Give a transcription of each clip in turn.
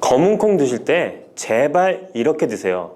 검은콩 드실 때 제발 이렇게 드세요.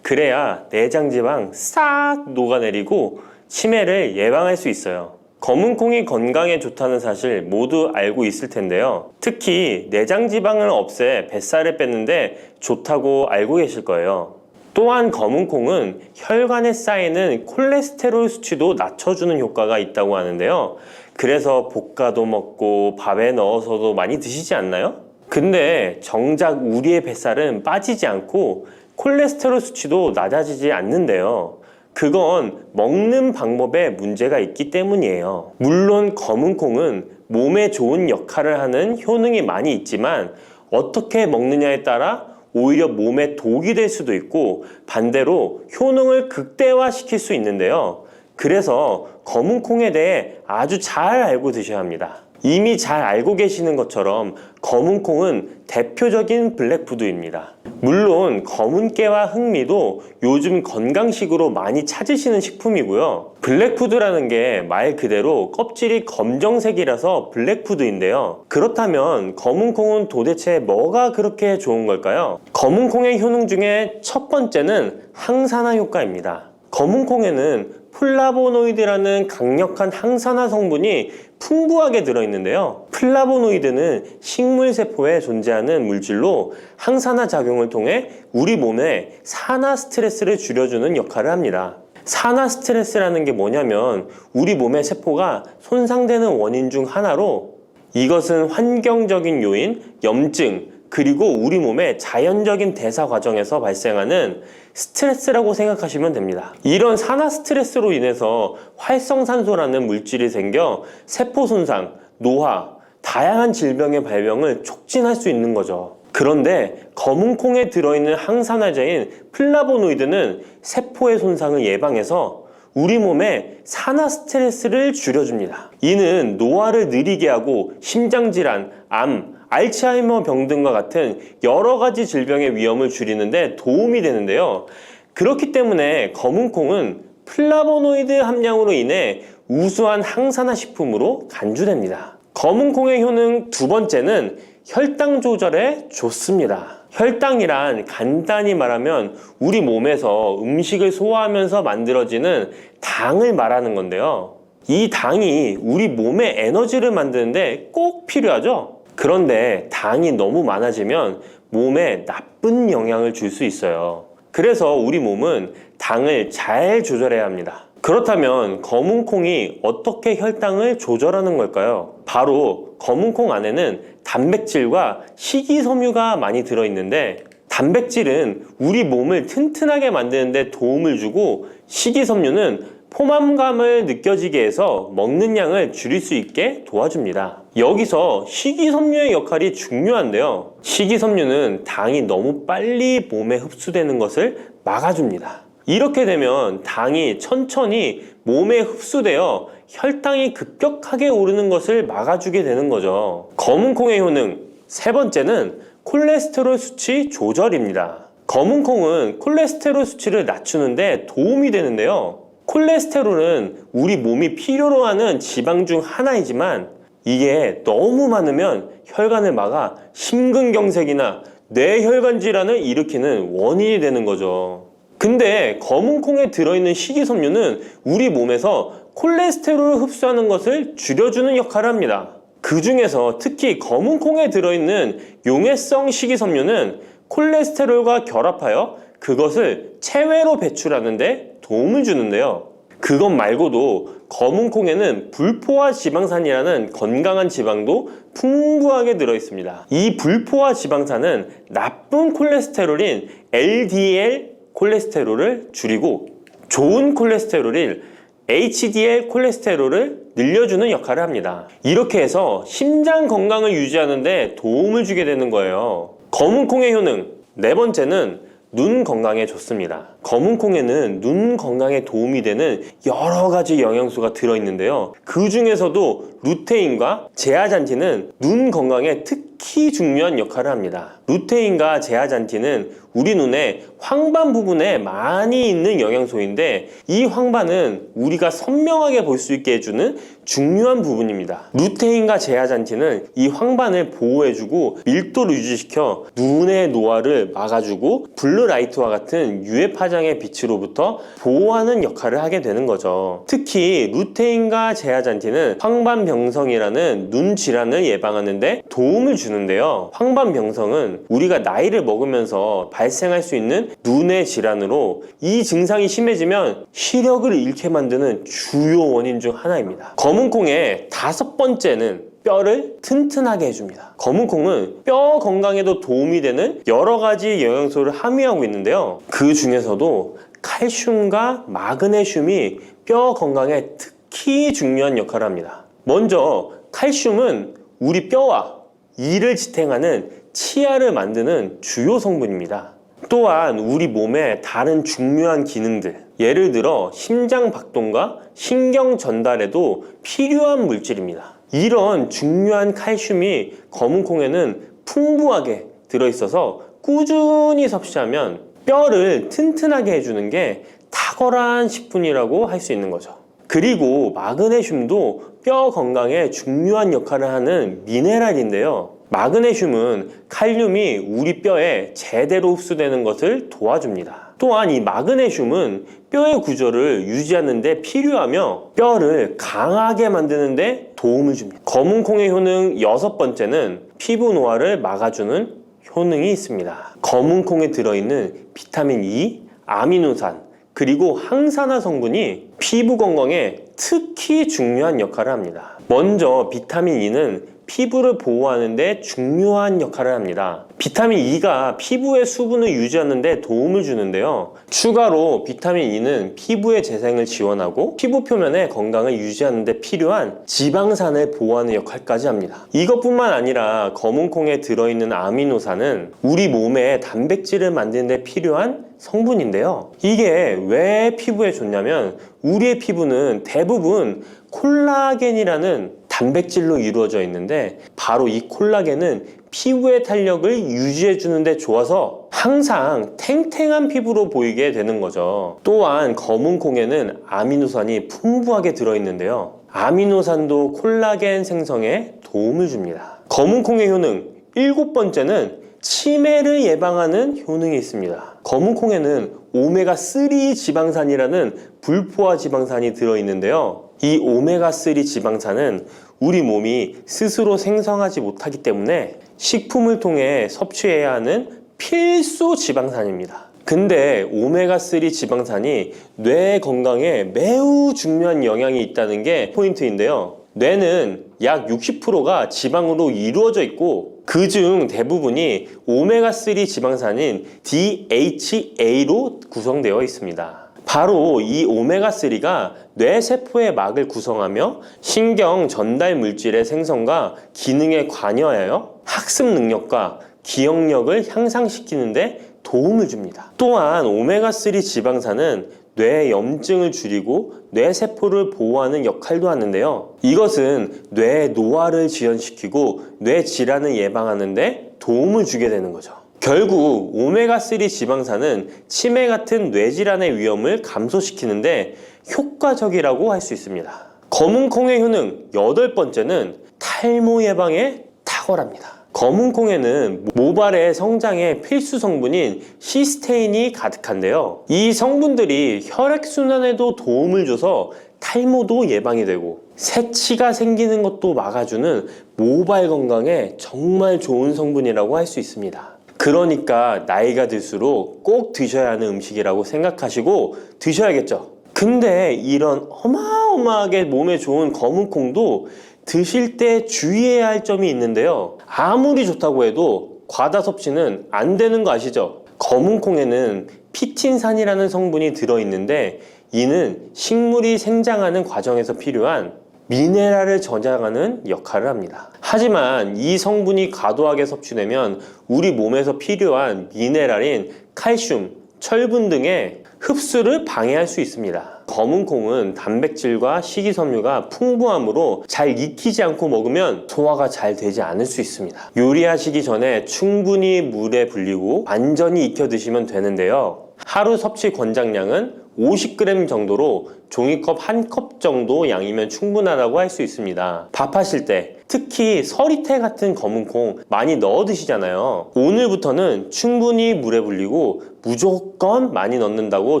그래야 내장 지방 싹 녹아내리고 치매를 예방할 수 있어요. 검은콩이 건강에 좋다는 사실 모두 알고 있을 텐데요. 특히 내장 지방을 없애 뱃살을 뺐는데 좋다고 알고 계실 거예요. 또한 검은콩은 혈관에 쌓이는 콜레스테롤 수치도 낮춰주는 효과가 있다고 하는데요. 그래서 볶아도 먹고 밥에 넣어서도 많이 드시지 않나요? 근데 정작 우리의 뱃살은 빠지지 않고 콜레스테롤 수치도 낮아지지 않는데요. 그건 먹는 방법에 문제가 있기 때문이에요. 물론 검은콩은 몸에 좋은 역할을 하는 효능이 많이 있지만 어떻게 먹느냐에 따라 오히려 몸에 독이 될 수도 있고 반대로 효능을 극대화시킬 수 있는데요. 그래서 검은콩에 대해 아주 잘 알고 드셔야 합니다. 이미 잘 알고 계시는 것처럼 검은콩은 대표적인 블랙푸드입니다. 물론 검은깨와 흑미도 요즘 건강식으로 많이 찾으시는 식품이고요. 블랙푸드라는 게 말 그대로 껍질이 검정색이라서 블랙푸드인데요. 그렇다면 검은콩은 도대체 뭐가 그렇게 좋은 걸까요? 검은콩의 효능 중에 첫 번째는 항산화 효과입니다. 검은콩에는 플라보노이드라는 강력한 항산화 성분이 풍부하게 들어있는데요. 플라보노이드는 식물세포에 존재하는 물질로 항산화 작용을 통해 우리 몸에 산화 스트레스를 줄여주는 역할을 합니다. 산화 스트레스라는 게 뭐냐면 우리 몸의 세포가 손상되는 원인 중 하나로 이것은 환경적인 요인, 염증, 그리고 우리 몸의 자연적인 대사 과정에서 발생하는 스트레스라고 생각하시면 됩니다. 이런 산화 스트레스로 인해서 활성산소라는 물질이 생겨 세포 손상, 노화, 다양한 질병의 발병을 촉진할 수 있는 거죠. 그런데 검은콩에 들어있는 항산화제인 플라보노이드는 세포의 손상을 예방해서 우리 몸에 산화 스트레스를 줄여줍니다. 이는 노화를 느리게 하고 심장질환, 암, 알츠하이머 병 등과 같은 여러 가지 질병의 위험을 줄이는데 도움이 되는데요. 그렇기 때문에 검은콩은 플라보노이드 함량으로 인해 우수한 항산화 식품으로 간주됩니다. 검은콩의 효능 두 번째는 혈당 조절에 좋습니다. 혈당이란 간단히 말하면 우리 몸에서 음식을 소화하면서 만들어지는 당을 말하는 건데요. 이 당이 우리 몸의 에너지를 만드는데 꼭 필요하죠. 그런데 당이 너무 많아지면 몸에 나쁜 영향을 줄 수 있어요. 그래서 우리 몸은 당을 잘 조절해야 합니다. 그렇다면 검은콩이 어떻게 혈당을 조절하는 걸까요? 바로 검은콩 안에는 단백질과 식이섬유가 많이 들어있는데 단백질은 우리 몸을 튼튼하게 만드는 데 도움을 주고 식이섬유는 포만감을 느껴지게 해서 먹는 양을 줄일 수 있게 도와줍니다. 여기서 식이섬유의 역할이 중요한데요. 식이섬유는 당이 너무 빨리 몸에 흡수되는 것을 막아줍니다. 이렇게 되면 당이 천천히 몸에 흡수되어 혈당이 급격하게 오르는 것을 막아주게 되는 거죠. 검은콩의 효능 세 번째는 콜레스테롤 수치 조절입니다. 검은콩은 콜레스테롤 수치를 낮추는데 도움이 되는데요. 콜레스테롤은 우리 몸이 필요로 하는 지방 중 하나이지만 이게 너무 많으면 혈관을 막아 심근경색이나 뇌혈관 질환을 일으키는 원인이 되는 거죠. 근데 검은콩에 들어있는 식이섬유는 우리 몸에서 콜레스테롤을 흡수하는 것을 줄여주는 역할을 합니다. 그 중에서 특히 검은콩에 들어있는 용해성 식이섬유는 콜레스테롤과 결합하여 그것을 체외로 배출하는데 도움을 주는데요. 그것 말고도 검은콩에는 불포화 지방산이라는 건강한 지방도 풍부하게 들어있습니다. 이 불포화 지방산은 나쁜 콜레스테롤인 LDL 콜레스테롤을 줄이고 좋은 콜레스테롤인 HDL 콜레스테롤을 늘려주는 역할을 합니다. 이렇게 해서 심장 건강을 유지하는 데 도움을 주게 되는 거예요. 검은콩의 효능 네 번째는 눈 건강에 좋습니다. 검은콩에는 눈 건강에 도움이 되는 여러 가지 영양소가 들어있는데요. 그 중에서도 루테인과 제아잔틴은 눈 건강에 특히 특히 중요한 역할을 합니다. 루테인과 제아잔틴은 우리 눈에 황반 부분에 많이 있는 영양소인데 이 황반은 우리가 선명하게 볼 수 있게 해주는 중요한 부분입니다. 루테인과 제아잔틴은 이 황반을 보호해주고 밀도를 유지시켜 눈의 노화를 막아주고 블루라이트와 같은 UV 파장의 빛으로부터 보호하는 역할을 하게 되는 거죠. 특히 루테인과 제아잔틴은 황반병성이라는 눈 질환을 예방하는 데 도움을 주는데요. 황반병성은 우리가 나이를 먹으면서 발생할 수 있는 눈의 질환으로 이 증상이 심해지면 시력을 잃게 만드는 주요 원인 중 하나입니다. 검은콩의 5번째는 뼈를 튼튼하게 해줍니다. 검은콩은 뼈 건강에도 도움이 되는 여러 가지 영양소를 함유하고 있는데요. 그 중에서도 칼슘과 마그네슘이 뼈 건강에 특히 중요한 역할을 합니다. 먼저 칼슘은 우리 뼈와 이를 지탱하는 치아를 만드는 주요 성분입니다. 또한 우리 몸의 다른 중요한 기능들, 예를 들어 심장 박동과 신경 전달에도 필요한 물질입니다. 이런 중요한 칼슘이 검은콩에는 풍부하게 들어있어서 꾸준히 섭취하면 뼈를 튼튼하게 해주는 게 탁월한 식품이라고 할 수 있는 거죠. 그리고 마그네슘도 뼈 건강에 중요한 역할을 하는 미네랄인데요. 마그네슘은 칼륨이 우리 뼈에 제대로 흡수되는 것을 도와줍니다. 또한 이 마그네슘은 뼈의 구조를 유지하는 데 필요하며 뼈를 강하게 만드는 데 도움을 줍니다. 검은콩의 효능 6번째는 피부 노화를 막아주는 효능이 있습니다. 검은콩에 들어있는 비타민 E, 아미노산, 그리고 항산화 성분이 피부 건강에 특히 중요한 역할을 합니다. 먼저 비타민 E는 피부를 보호하는 데 중요한 역할을 합니다. 비타민 E가 피부의 수분을 유지하는 데 도움을 주는데요. 추가로 비타민 E는 피부의 재생을 지원하고 피부 표면의 건강을 유지하는 데 필요한 지방산을 보호하는 역할까지 합니다. 이것뿐만 아니라 검은콩에 들어있는 아미노산은 우리 몸에 단백질을 만드는 데 필요한 성분인데요. 이게 왜 피부에 좋냐면 우리의 피부는 대부분 콜라겐이라는 단백질로 이루어져 있는데 바로 이 콜라겐은 피부의 탄력을 유지해 주는데 좋아서 항상 탱탱한 피부로 보이게 되는 거죠. 또한 검은콩에는 아미노산이 풍부하게 들어있는데요. 아미노산도 콜라겐 생성에 도움을 줍니다. 검은콩의 효능 7번째는 치매를 예방하는 효능이 있습니다. 검은콩에는 오메가3 지방산이라는 불포화 지방산이 들어있는데요. 이 오메가3 지방산은 우리 몸이 스스로 생성하지 못하기 때문에 식품을 통해 섭취해야 하는 필수 지방산입니다. 근데 오메가3 지방산이 뇌 건강에 매우 중요한 영향이 있다는 게 포인트인데요. 뇌는 약 60%가 지방으로 이루어져 있고 그중 대부분이 오메가3 지방산인 DHA로 구성되어 있습니다. 바로 이 오메가3가 뇌세포의 막을 구성하며 신경 전달 물질의 생성과 기능에 관여하여 학습 능력과 기억력을 향상시키는 데 도움을 줍니다. 또한 오메가3 지방산은 뇌 염증을 줄이고 뇌세포를 보호하는 역할도 하는데요. 이것은 뇌 노화를 지연시키고 뇌 질환을 예방하는 데 도움을 주게 되는 거죠. 결국 오메가3 지방산은 치매 같은 뇌질환의 위험을 감소시키는데 효과적이라고 할 수 있습니다. 검은콩의 효능 8번째는 탈모 예방에 탁월합니다. 검은콩에는 모발의 성장에 필수 성분인 시스테인이 가득한데요. 이 성분들이 혈액순환에도 도움을 줘서 탈모도 예방이 되고 새치가 생기는 것도 막아주는 모발 건강에 정말 좋은 성분이라고 할 수 있습니다. 그러니까 나이가 들수록 꼭 드셔야 하는 음식이라고 생각하시고 드셔야겠죠. 근데 이런 어마어마하게 몸에 좋은 검은콩도 드실 때 주의해야 할 점이 있는데요. 아무리 좋다고 해도 과다 섭취는 안 되는 거 아시죠? 검은콩에는 피틴산이라는 성분이 들어있는데 이는 식물이 생장하는 과정에서 필요한 미네랄을 저장하는 역할을 합니다. 하지만 이 성분이 과도하게 섭취되면 우리 몸에서 필요한 미네랄인 칼슘, 철분 등의 흡수를 방해할 수 있습니다. 검은 콩은 단백질과 식이섬유가 풍부하므로 잘 익히지 않고 먹으면 소화가 잘 되지 않을 수 있습니다. 요리하시기 전에 충분히 물에 불리고 완전히 익혀 드시면 되는데요. 하루 섭취 권장량은 50g 정도로 종이컵 1컵 정도 양이면 충분하다고 할 수 있습니다. 밥하실 때 특히 서리태 같은 검은 콩 많이 넣어 드시잖아요. 오늘부터는 충분히 물에 불리고 무조건 많이 넣는다고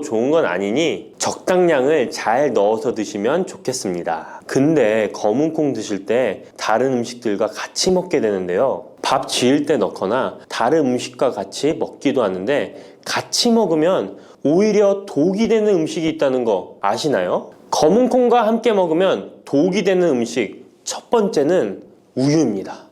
좋은 건 아니니 적당량을 잘 넣어서 드시면 좋겠습니다. 근데 검은 콩 드실 때 다른 음식들과 같이 먹게 되는데요. 밥 지을 때 넣거나 다른 음식과 같이 먹기도 하는데 같이 먹으면 오히려 독이 되는 음식이 있다는 거 아시나요? 검은 콩과 함께 먹으면 독이 되는 음식 첫 번째는 우유입니다.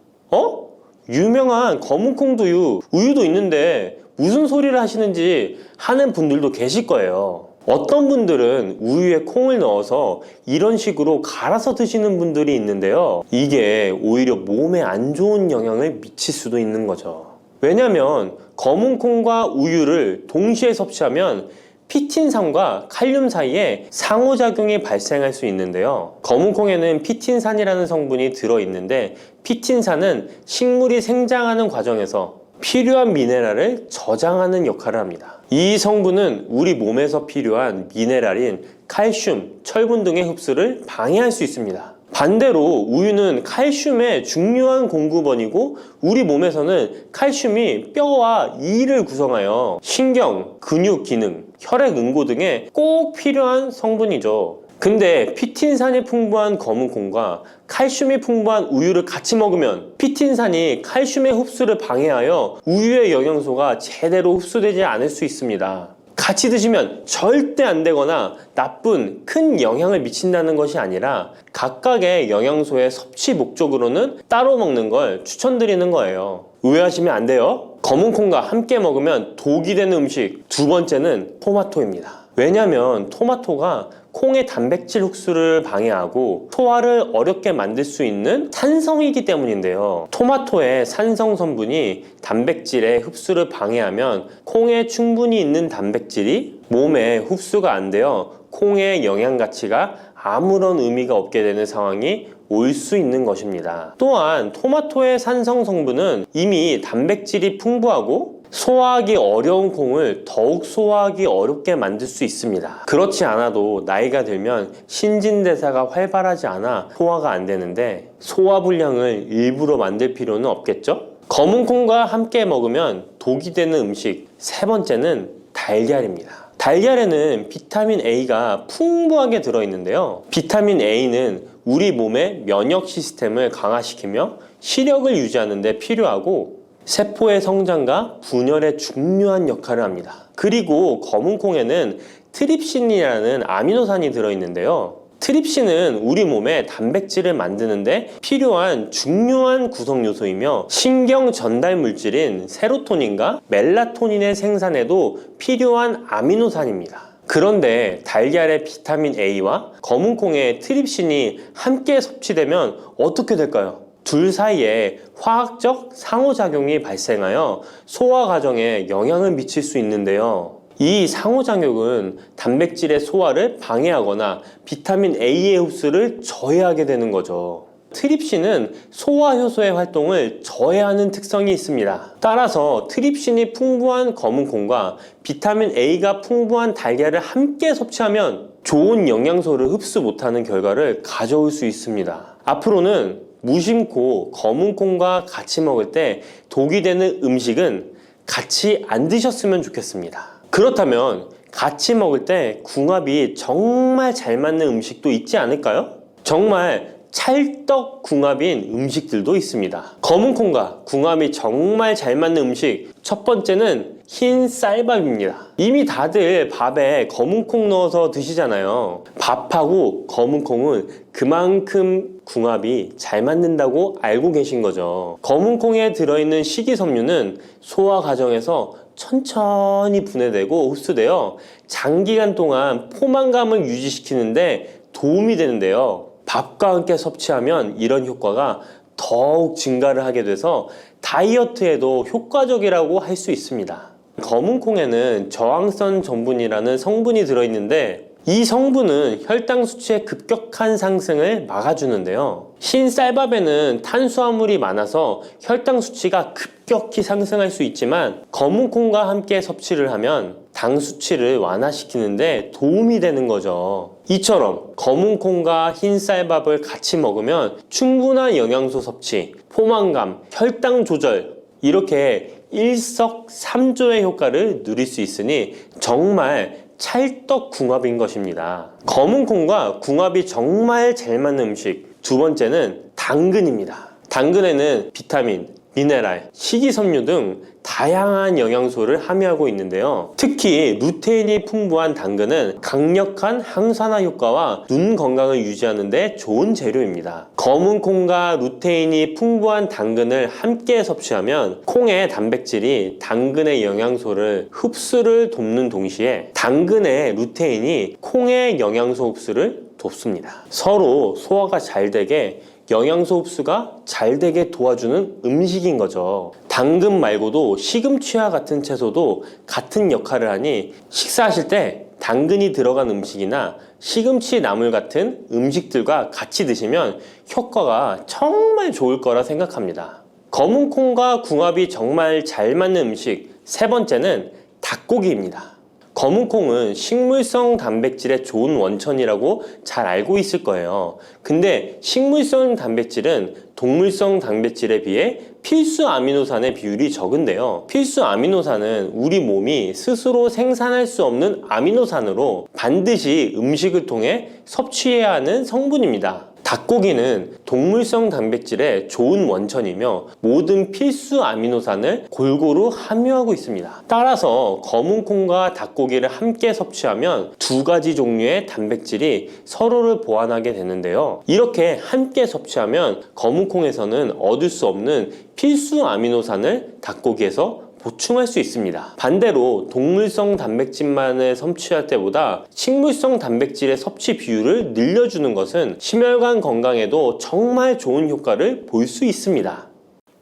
유명한 검은 콩두유, 우유도 있는데 무슨 소리를 하시는지 하는 분들도 계실 거예요. 어떤 분들은 우유에 콩을 넣어서 이런 식으로 갈아서 드시는 분들이 있는데요. 이게 오히려 몸에 안 좋은 영향을 미칠 수도 있는 거죠. 왜냐면 검은 콩과 우유를 동시에 섭취하면 피틴산과 칼륨 사이에 상호작용이 발생할 수 있는데요. 검은 콩에는 피틴산이라는 성분이 들어있는데 피틴산은 식물이 생장하는 과정에서 필요한 미네랄을 저장하는 역할을 합니다. 이 성분은 우리 몸에서 필요한 미네랄인 칼슘, 철분 등의 흡수를 방해할 수 있습니다. 반대로 우유는 칼슘의 중요한 공급원이고 우리 몸에서는 칼슘이 뼈와 이를 구성하여 신경, 근육 기능, 혈액 응고 등에 꼭 필요한 성분이죠. 근데 피틴산이 풍부한 검은 콩과 칼슘이 풍부한 우유를 같이 먹으면 피틴산이 칼슘의 흡수를 방해하여 우유의 영양소가 제대로 흡수되지 않을 수 있습니다. 같이 드시면 절대 안 되거나 나쁜 큰 영향을 미친다는 것이 아니라 각각의 영양소의 섭취 목적으로는 따로 먹는 걸 추천드리는 거예요. 오해하시면 안 돼요. 검은 콩과 함께 먹으면 독이 되는 음식 두 번째는 토마토입니다. 왜냐면 토마토가 콩의 단백질 흡수를 방해하고 소화를 어렵게 만들 수 있는 산성이기 때문인데요. 토마토의 산성 성분이 단백질의 흡수를 방해하면 콩에 충분히 있는 단백질이 몸에 흡수가 안 되어 콩의 영양 가치가 아무런 의미가 없게 되는 상황이 올 수 있는 것입니다. 또한 토마토의 산성 성분은 이미 단백질이 풍부하고 소화하기 어려운 콩을 더욱 소화하기 어렵게 만들 수 있습니다. 그렇지 않아도 나이가 들면 신진대사가 활발하지 않아 소화가 안 되는데 소화불량을 일부러 만들 필요는 없겠죠? 검은 콩과 함께 먹으면 독이 되는 음식 세 번째는 달걀입니다. 달걀에는 비타민 A가 풍부하게 들어있는데요. 비타민 A는 우리 몸의 면역 시스템을 강화시키며 시력을 유지하는 데 필요하고 세포의 성장과 분열에 중요한 역할을 합니다. 그리고 검은 콩에는 트립신이라는 아미노산이 들어있는데요. 트립신은 우리 몸에 단백질을 만드는데 필요한 중요한 구성 요소이며 신경 전달 물질인 세로토닌과 멜라토닌의 생산에도 필요한 아미노산입니다. 그런데 달걀의 비타민 A와 검은 콩의 트립신이 함께 섭취되면 어떻게 될까요? 둘 사이에 화학적 상호작용이 발생하여 소화 과정에 영향을 미칠 수 있는데요. 이 상호작용은 단백질의 소화를 방해하거나 비타민 A의 흡수를 저해하게 되는 거죠. 트립신은 소화 효소의 활동을 저해하는 특성이 있습니다. 따라서 트립신이 풍부한 검은 콩과 비타민 A가 풍부한 달걀을 함께 섭취하면 좋은 영양소를 흡수 못하는 결과를 가져올 수 있습니다. 앞으로는 무심코 검은 콩과 같이 먹을 때 독이 되는 음식은 같이 안 드셨으면 좋겠습니다. 그렇다면 같이 먹을 때 궁합이 정말 잘 맞는 음식도 있지 않을까요? 정말 찰떡궁합인 음식들도 있습니다. 검은 콩과 궁합이 정말 잘 맞는 음식 첫 번째는 흰 쌀밥입니다. 이미 다들 밥에 검은 콩 넣어서 드시잖아요. 밥하고 검은 콩은 그만큼 궁합이 잘 맞는다고 알고 계신 거죠. 검은 콩에 들어있는 식이섬유는 소화 과정에서 천천히 분해되고 흡수되어 장기간 동안 포만감을 유지시키는데 도움이 되는데요. 밥과 함께 섭취하면 이런 효과가 더욱 증가를 하게 돼서 다이어트에도 효과적이라고 할 수 있습니다. 검은 콩에는 저항성 전분이라는 성분이 들어있는데 이 성분은 혈당 수치의 급격한 상승을 막아주는데요. 흰 쌀밥에는 탄수화물이 많아서 혈당 수치가 급격히 상승할 수 있지만 검은 콩과 함께 섭취를 하면 당 수치를 완화시키는데 도움이 되는 거죠. 이처럼 검은 콩과 흰 쌀밥을 같이 먹으면 충분한 영양소 섭취, 포만감, 혈당 조절 이렇게 일석삼조의 효과를 누릴 수 있으니 정말 찰떡궁합인 것입니다. 검은 콩과 궁합이 정말 잘 맞는 음식 두 번째는 당근입니다. 당근에는 비타민, 미네랄, 식이섬유 등 다양한 영양소를 함유하고 있는데요. 특히 루테인이 풍부한 당근은 강력한 항산화 효과와 눈 건강을 유지하는 데 좋은 재료입니다. 검은 콩과 루테인이 풍부한 당근을 함께 섭취하면 콩의 단백질이 당근의 영양소를 흡수를 돕는 동시에 당근의 루테인이 콩의 영양소 흡수를 돕습니다. 서로 소화가 잘 되게 영양소 흡수가 잘 되게 도와주는 음식인 거죠. 당근 말고도 시금치와 같은 채소도 같은 역할을 하니 식사하실 때 당근이 들어간 음식이나 시금치 나물 같은 음식들과 같이 드시면 효과가 정말 좋을 거라 생각합니다. 검은 콩과 궁합이 정말 잘 맞는 음식 세 번째는 닭고기입니다. 검은 콩은 식물성 단백질의 좋은 원천이라고 잘 알고 있을 거예요. 근데 식물성 단백질은 동물성 단백질에 비해 필수 아미노산의 비율이 적은데요. 필수 아미노산은 우리 몸이 스스로 생산할 수 없는 아미노산으로 반드시 음식을 통해 섭취해야 하는 성분입니다. 닭고기는 동물성 단백질의 좋은 원천이며 모든 필수 아미노산을 골고루 함유하고 있습니다. 따라서 검은 콩과 닭고기를 함께 섭취하면 두 가지 종류의 단백질이 서로를 보완하게 되는데요. 이렇게 함께 섭취하면 검은 콩에서는 얻을 수 없는 필수 아미노산을 닭고기에서 보충할 수 있습니다. 반대로 동물성 단백질만을 섭취할 때보다 식물성 단백질의 섭취 비율을 늘려주는 것은 심혈관 건강에도 정말 좋은 효과를 볼 수 있습니다.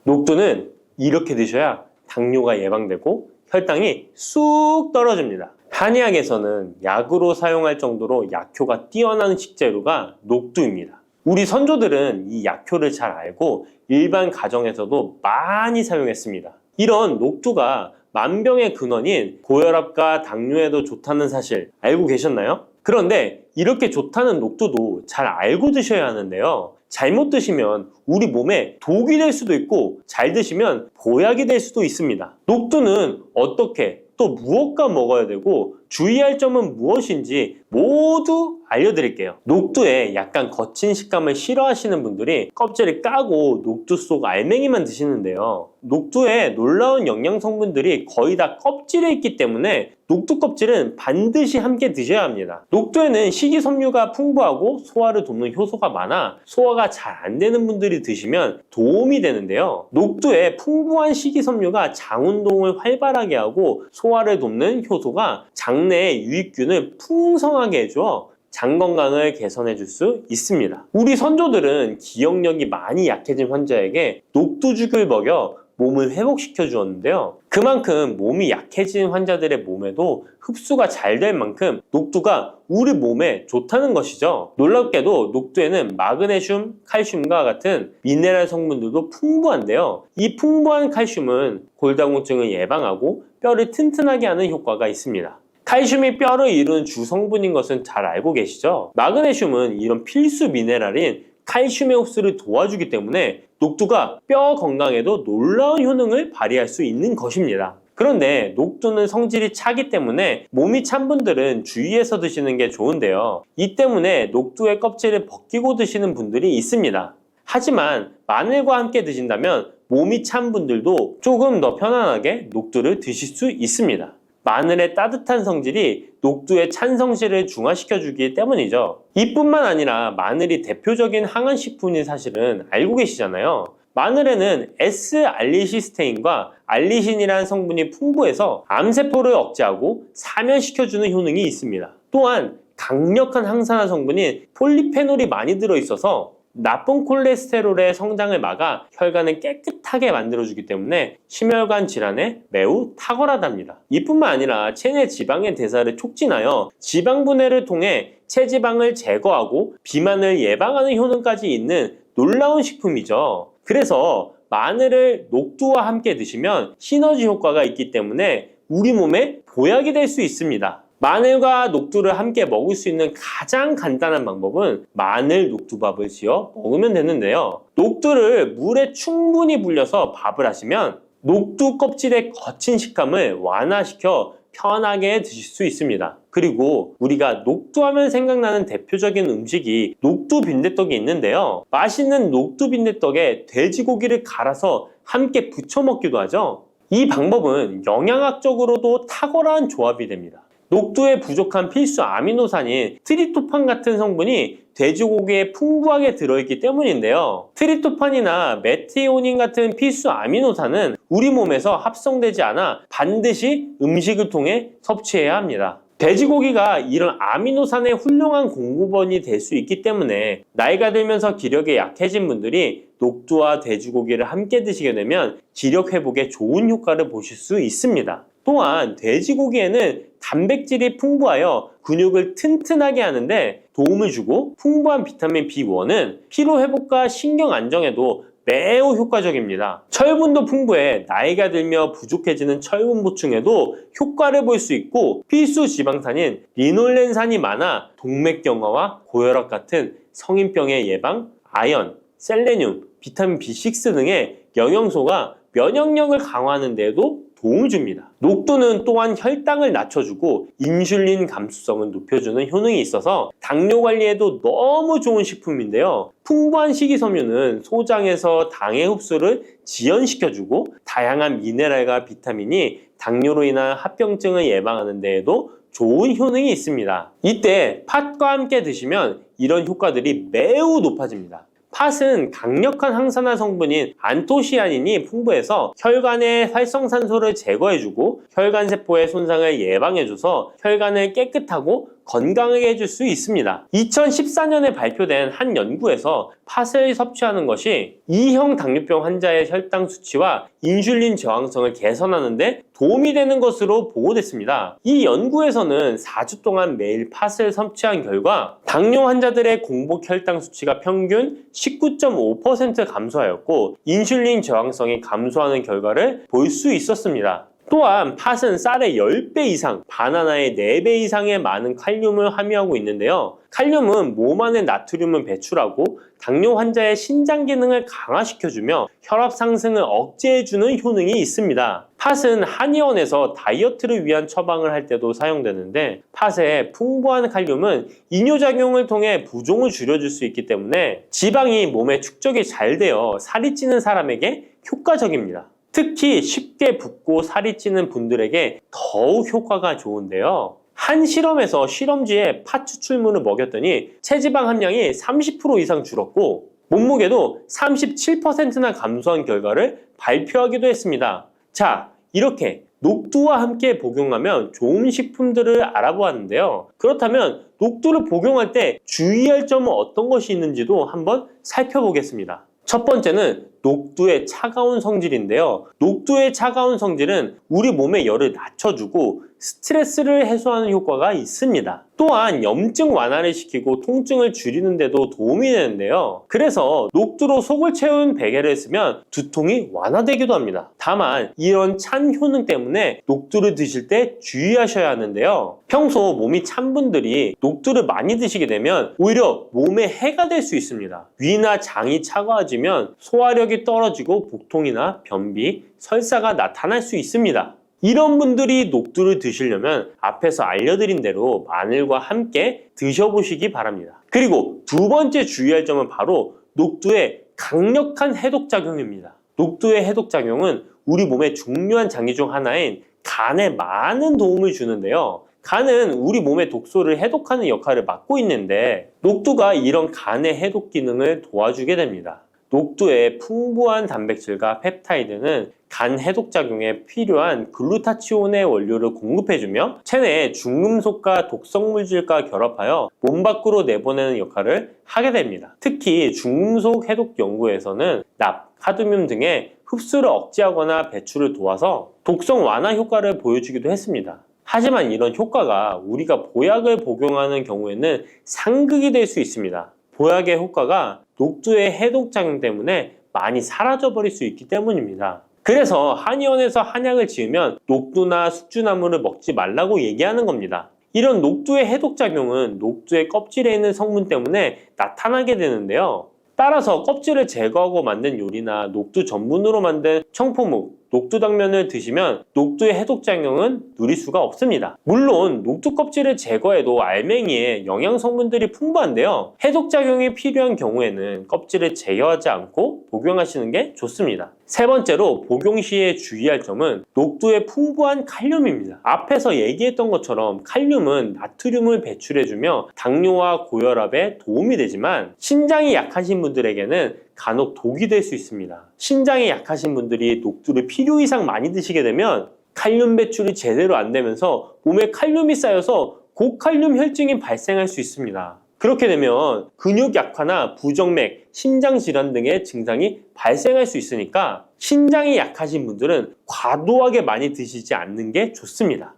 녹두는 이렇게 드셔야 당뇨가 예방되고 혈당이 쑥 떨어집니다. 한의학에서는 약으로 사용할 정도로 약효가 뛰어난 식재료가 녹두입니다. 우리 선조들은 이 약효를 잘 알고 일반 가정에서도 많이 사용했습니다. 이런 녹두가 만병의 근원인 고혈압과 당뇨에도 좋다는 사실 알고 계셨나요? 그런데 이렇게 좋다는 녹두도 잘 알고 드셔야 하는데요. 잘못 드시면 우리 몸에 독이 될 수도 있고 잘 드시면 보약이 될 수도 있습니다. 녹두는 어떻게 또 무엇과 먹어야 되고 주의할 점은 무엇인지 모두 알려드릴게요. 녹두에 약간 거친 식감을 싫어하시는 분들이 껍질을 까고 녹두 속 알맹이만 드시는데요. 녹두에 놀라운 영양 성분들이 거의 다 껍질에 있기 때문에 녹두 껍질은 반드시 함께 드셔야 합니다. 녹두에는 식이섬유가 풍부하고 소화를 돕는 효소가 많아 소화가 잘 안 되는 분들이 드시면 도움이 되는데요. 녹두에 풍부한 식이섬유가 장 운동을 활발하게 하고 소화를 돕는 효소가 장내의 유익균을 풍성하게 해줘 장 건강을 개선해 줄 수 있습니다. 우리 선조들은 기억력이 많이 약해진 환자에게 녹두죽을 먹여 몸을 회복시켜 주었는데요. 그만큼 몸이 약해진 환자들의 몸에도 흡수가 잘 될 만큼 녹두가 우리 몸에 좋다는 것이죠. 놀랍게도 녹두에는 마그네슘, 칼슘과 같은 미네랄 성분들도 풍부한데요. 이 풍부한 칼슘은 골다공증을 예방하고 뼈를 튼튼하게 하는 효과가 있습니다. 칼슘이 뼈를 이루는 주성분인 것은 잘 알고 계시죠? 마그네슘은 이런 필수 미네랄인 칼슘의 흡수를 도와주기 때문에 녹두가 뼈 건강에도 놀라운 효능을 발휘할 수 있는 것입니다. 그런데 녹두는 성질이 차기 때문에 몸이 찬 분들은 주의해서 드시는 게 좋은데요. 이 때문에 녹두의 껍질을 벗기고 드시는 분들이 있습니다. 하지만 마늘과 함께 드신다면 몸이 찬 분들도 조금 더 편안하게 녹두를 드실 수 있습니다. 마늘의 따뜻한 성질이 녹두의 찬 성질을 중화시켜주기 때문이죠. 이뿐만 아니라 마늘이 대표적인 항암식품인 사실은 알고 계시잖아요. 마늘에는 S알리시스테인과 알리신이라는 성분이 풍부해서 암세포를 억제하고 사면시켜주는 효능이 있습니다. 또한 강력한 항산화 성분인 폴리페놀이 많이 들어있어서 나쁜 콜레스테롤의 성장을 막아 혈관을 깨끗하게 만들어주기 때문에 심혈관 질환에 매우 탁월하답니다. 이뿐만 아니라 체내 지방의 대사를 촉진하여 지방 분해를 통해 체지방을 제거하고 비만을 예방하는 효능까지 있는 놀라운 식품이죠. 그래서 마늘을 녹두와 함께 드시면 시너지 효과가 있기 때문에 우리 몸에 보약이 될 수 있습니다. 마늘과 녹두를 함께 먹을 수 있는 가장 간단한 방법은 마늘 녹두밥을 지어 먹으면 되는데요. 녹두를 물에 충분히 불려서 밥을 하시면 녹두 껍질의 거친 식감을 완화시켜 편하게 드실 수 있습니다. 그리고 우리가 녹두하면 생각나는 대표적인 음식이 녹두 빈대떡이 있는데요. 맛있는 녹두 빈대떡에 돼지고기를 갈아서 함께 부쳐 먹기도 하죠. 이 방법은 영양학적으로도 탁월한 조합이 됩니다. 녹두에 부족한 필수 아미노산인 트립토판 같은 성분이 돼지고기에 풍부하게 들어있기 때문인데요. 트립토판이나 메티오닌 같은 필수 아미노산은 우리 몸에서 합성되지 않아 반드시 음식을 통해 섭취해야 합니다. 돼지고기가 이런 아미노산의 훌륭한 공급원이 될 수 있기 때문에 나이가 들면서 기력이 약해진 분들이 녹두와 돼지고기를 함께 드시게 되면 기력 회복에 좋은 효과를 보실 수 있습니다. 또한 돼지고기에는 단백질이 풍부하여 근육을 튼튼하게 하는데 도움을 주고 풍부한 비타민 B1은 피로 회복과 신경 안정에도 매우 효과적입니다. 철분도 풍부해 나이가 들며 부족해지는 철분 보충에도 효과를 볼 수 있고 필수 지방산인 리놀렌산이 많아 동맥경화와 고혈압 같은 성인병의 예방, 아연, 셀레늄, 비타민 B6 등의 영양소가 면역력을 강화하는 데에도 도움을 줍니다. 녹두는 또한 혈당을 낮춰주고 인슐린 감수성을 높여주는 효능이 있어서 당뇨 관리에도 너무 좋은 식품인데요. 풍부한 식이섬유는 소장에서 당의 흡수를 지연시켜주고 다양한 미네랄과 비타민이 당뇨로 인한 합병증을 예방하는 데에도 좋은 효능이 있습니다. 이때 팥과 함께 드시면 이런 효과들이 매우 높아집니다. 팥은 강력한 항산화 성분인 안토시아닌이 풍부해서 혈관의 활성산소를 제거해주고 혈관세포의 손상을 예방해줘서 혈관을 깨끗하고 건강하게 해줄 수 있습니다. 2014년에 발표된 한 연구에서 팥을 섭취하는 것이 2형 당뇨병 환자의 혈당 수치와 인슐린 저항성을 개선하는 데 도움이 되는 것으로 보고됐습니다. 이 연구에서는 4주 동안 매일 팥을 섭취한 결과 당뇨 환자들의 공복 혈당 수치가 평균 19.5% 감소하였고 인슐린 저항성이 감소하는 결과를 볼 수 있었습니다. 또한 팥은 쌀의 10배 이상, 바나나의 4배 이상의 많은 칼륨을 함유하고 있는데요. 칼륨은 몸 안에 나트륨을 배출하고 당뇨 환자의 신장 기능을 강화시켜주며 혈압 상승을 억제해주는 효능이 있습니다. 팥은 한의원에서 다이어트를 위한 처방을 할 때도 사용되는데 팥의 풍부한 칼륨은 이뇨작용을 통해 부종을 줄여줄 수 있기 때문에 지방이 몸에 축적이 잘 되어 살이 찌는 사람에게 효과적입니다. 특히 쉽게 붓고 살이 찌는 분들에게 더욱 효과가 좋은데요. 한 실험에서 실험지에 팥 추출물을 먹였더니 체지방 함량이 30% 이상 줄었고 몸무게도 37%나 감소한 결과를 발표하기도 했습니다. 자, 이렇게 녹두와 함께 복용하면 좋은 식품들을 알아보았는데요. 그렇다면 녹두를 복용할 때 주의할 점은 어떤 것이 있는지도 한번 살펴보겠습니다. 첫 번째는 녹두의 차가운 성질인데요. 녹두의 차가운 성질은 우리 몸의 열을 낮춰주고 스트레스를 해소하는 효과가 있습니다. 또한 염증 완화를 시키고 통증을 줄이는 데도 도움이 되는데요. 그래서 녹두로 속을 채운 베개를 쓰면 두통이 완화되기도 합니다. 다만 이런 찬 효능 때문에 녹두를 드실 때 주의하셔야 하는데요. 평소 몸이 찬 분들이 녹두를 많이 드시게 되면 오히려 몸에 해가 될 수 있습니다. 위나 장이 차가워지면 소화력이 떨어지고 복통이나 변비, 설사가 나타날 수 있습니다. 이런 분들이 녹두를 드시려면 앞에서 알려드린 대로 마늘과 함께 드셔보시기 바랍니다. 그리고 두 번째 주의할 점은 바로 녹두의 강력한 해독작용입니다. 녹두의 해독작용은 우리 몸의 중요한 장기 중 하나인 간에 많은 도움을 주는데요. 간은 우리 몸의 독소를 해독하는 역할을 맡고 있는데 녹두가 이런 간의 해독 기능을 도와주게 됩니다. 녹두의 풍부한 단백질과 펩타이드는 간 해독작용에 필요한 글루타치온의 원료를 공급해주며 체내에 중금속과 독성물질과 결합하여 몸 밖으로 내보내는 역할을 하게 됩니다. 특히 중금속 해독 연구에서는 납, 카드뮴 등의 흡수를 억제하거나 배출을 도와서 독성 완화 효과를 보여주기도 했습니다. 하지만 이런 효과가 우리가 보약을 복용하는 경우에는 상극이 될 수 있습니다. 보약의 효과가 녹두의 해독작용 때문에 많이 사라져버릴 수 있기 때문입니다. 그래서 한의원에서 한약을 지으면 녹두나 숙주나물을 먹지 말라고 얘기하는 겁니다. 이런 녹두의 해독작용은 녹두의 껍질에 있는 성분 때문에 나타나게 되는데요. 따라서 껍질을 제거하고 만든 요리나 녹두 전분으로 만든 청포묵, 녹두당면을 드시면 녹두의 해독작용은 누릴 수가 없습니다. 물론 녹두 껍질을 제거해도 알맹이에 영양 성분들이 풍부한데요. 해독작용이 필요한 경우에는 껍질을 제거하지 않고 복용하시는 게 좋습니다. 세 번째로 복용 시에 주의할 점은 녹두의 풍부한 칼륨입니다. 앞에서 얘기했던 것처럼 칼륨은 나트륨을 배출해주며 당뇨와 고혈압에 도움이 되지만 신장이 약하신 분들에게는 간혹 독이 될 수 있습니다. 신장이 약하신 분들이 녹두를 필요 이상 많이 드시게 되면 칼륨 배출이 제대로 안 되면서 몸에 칼륨이 쌓여서 고칼륨 혈증이 발생할 수 있습니다. 그렇게 되면 근육 약화나 부정맥, 심장 질환 등의 증상이 발생할 수 있으니까 신장이 약하신 분들은 과도하게 많이 드시지 않는 게 좋습니다.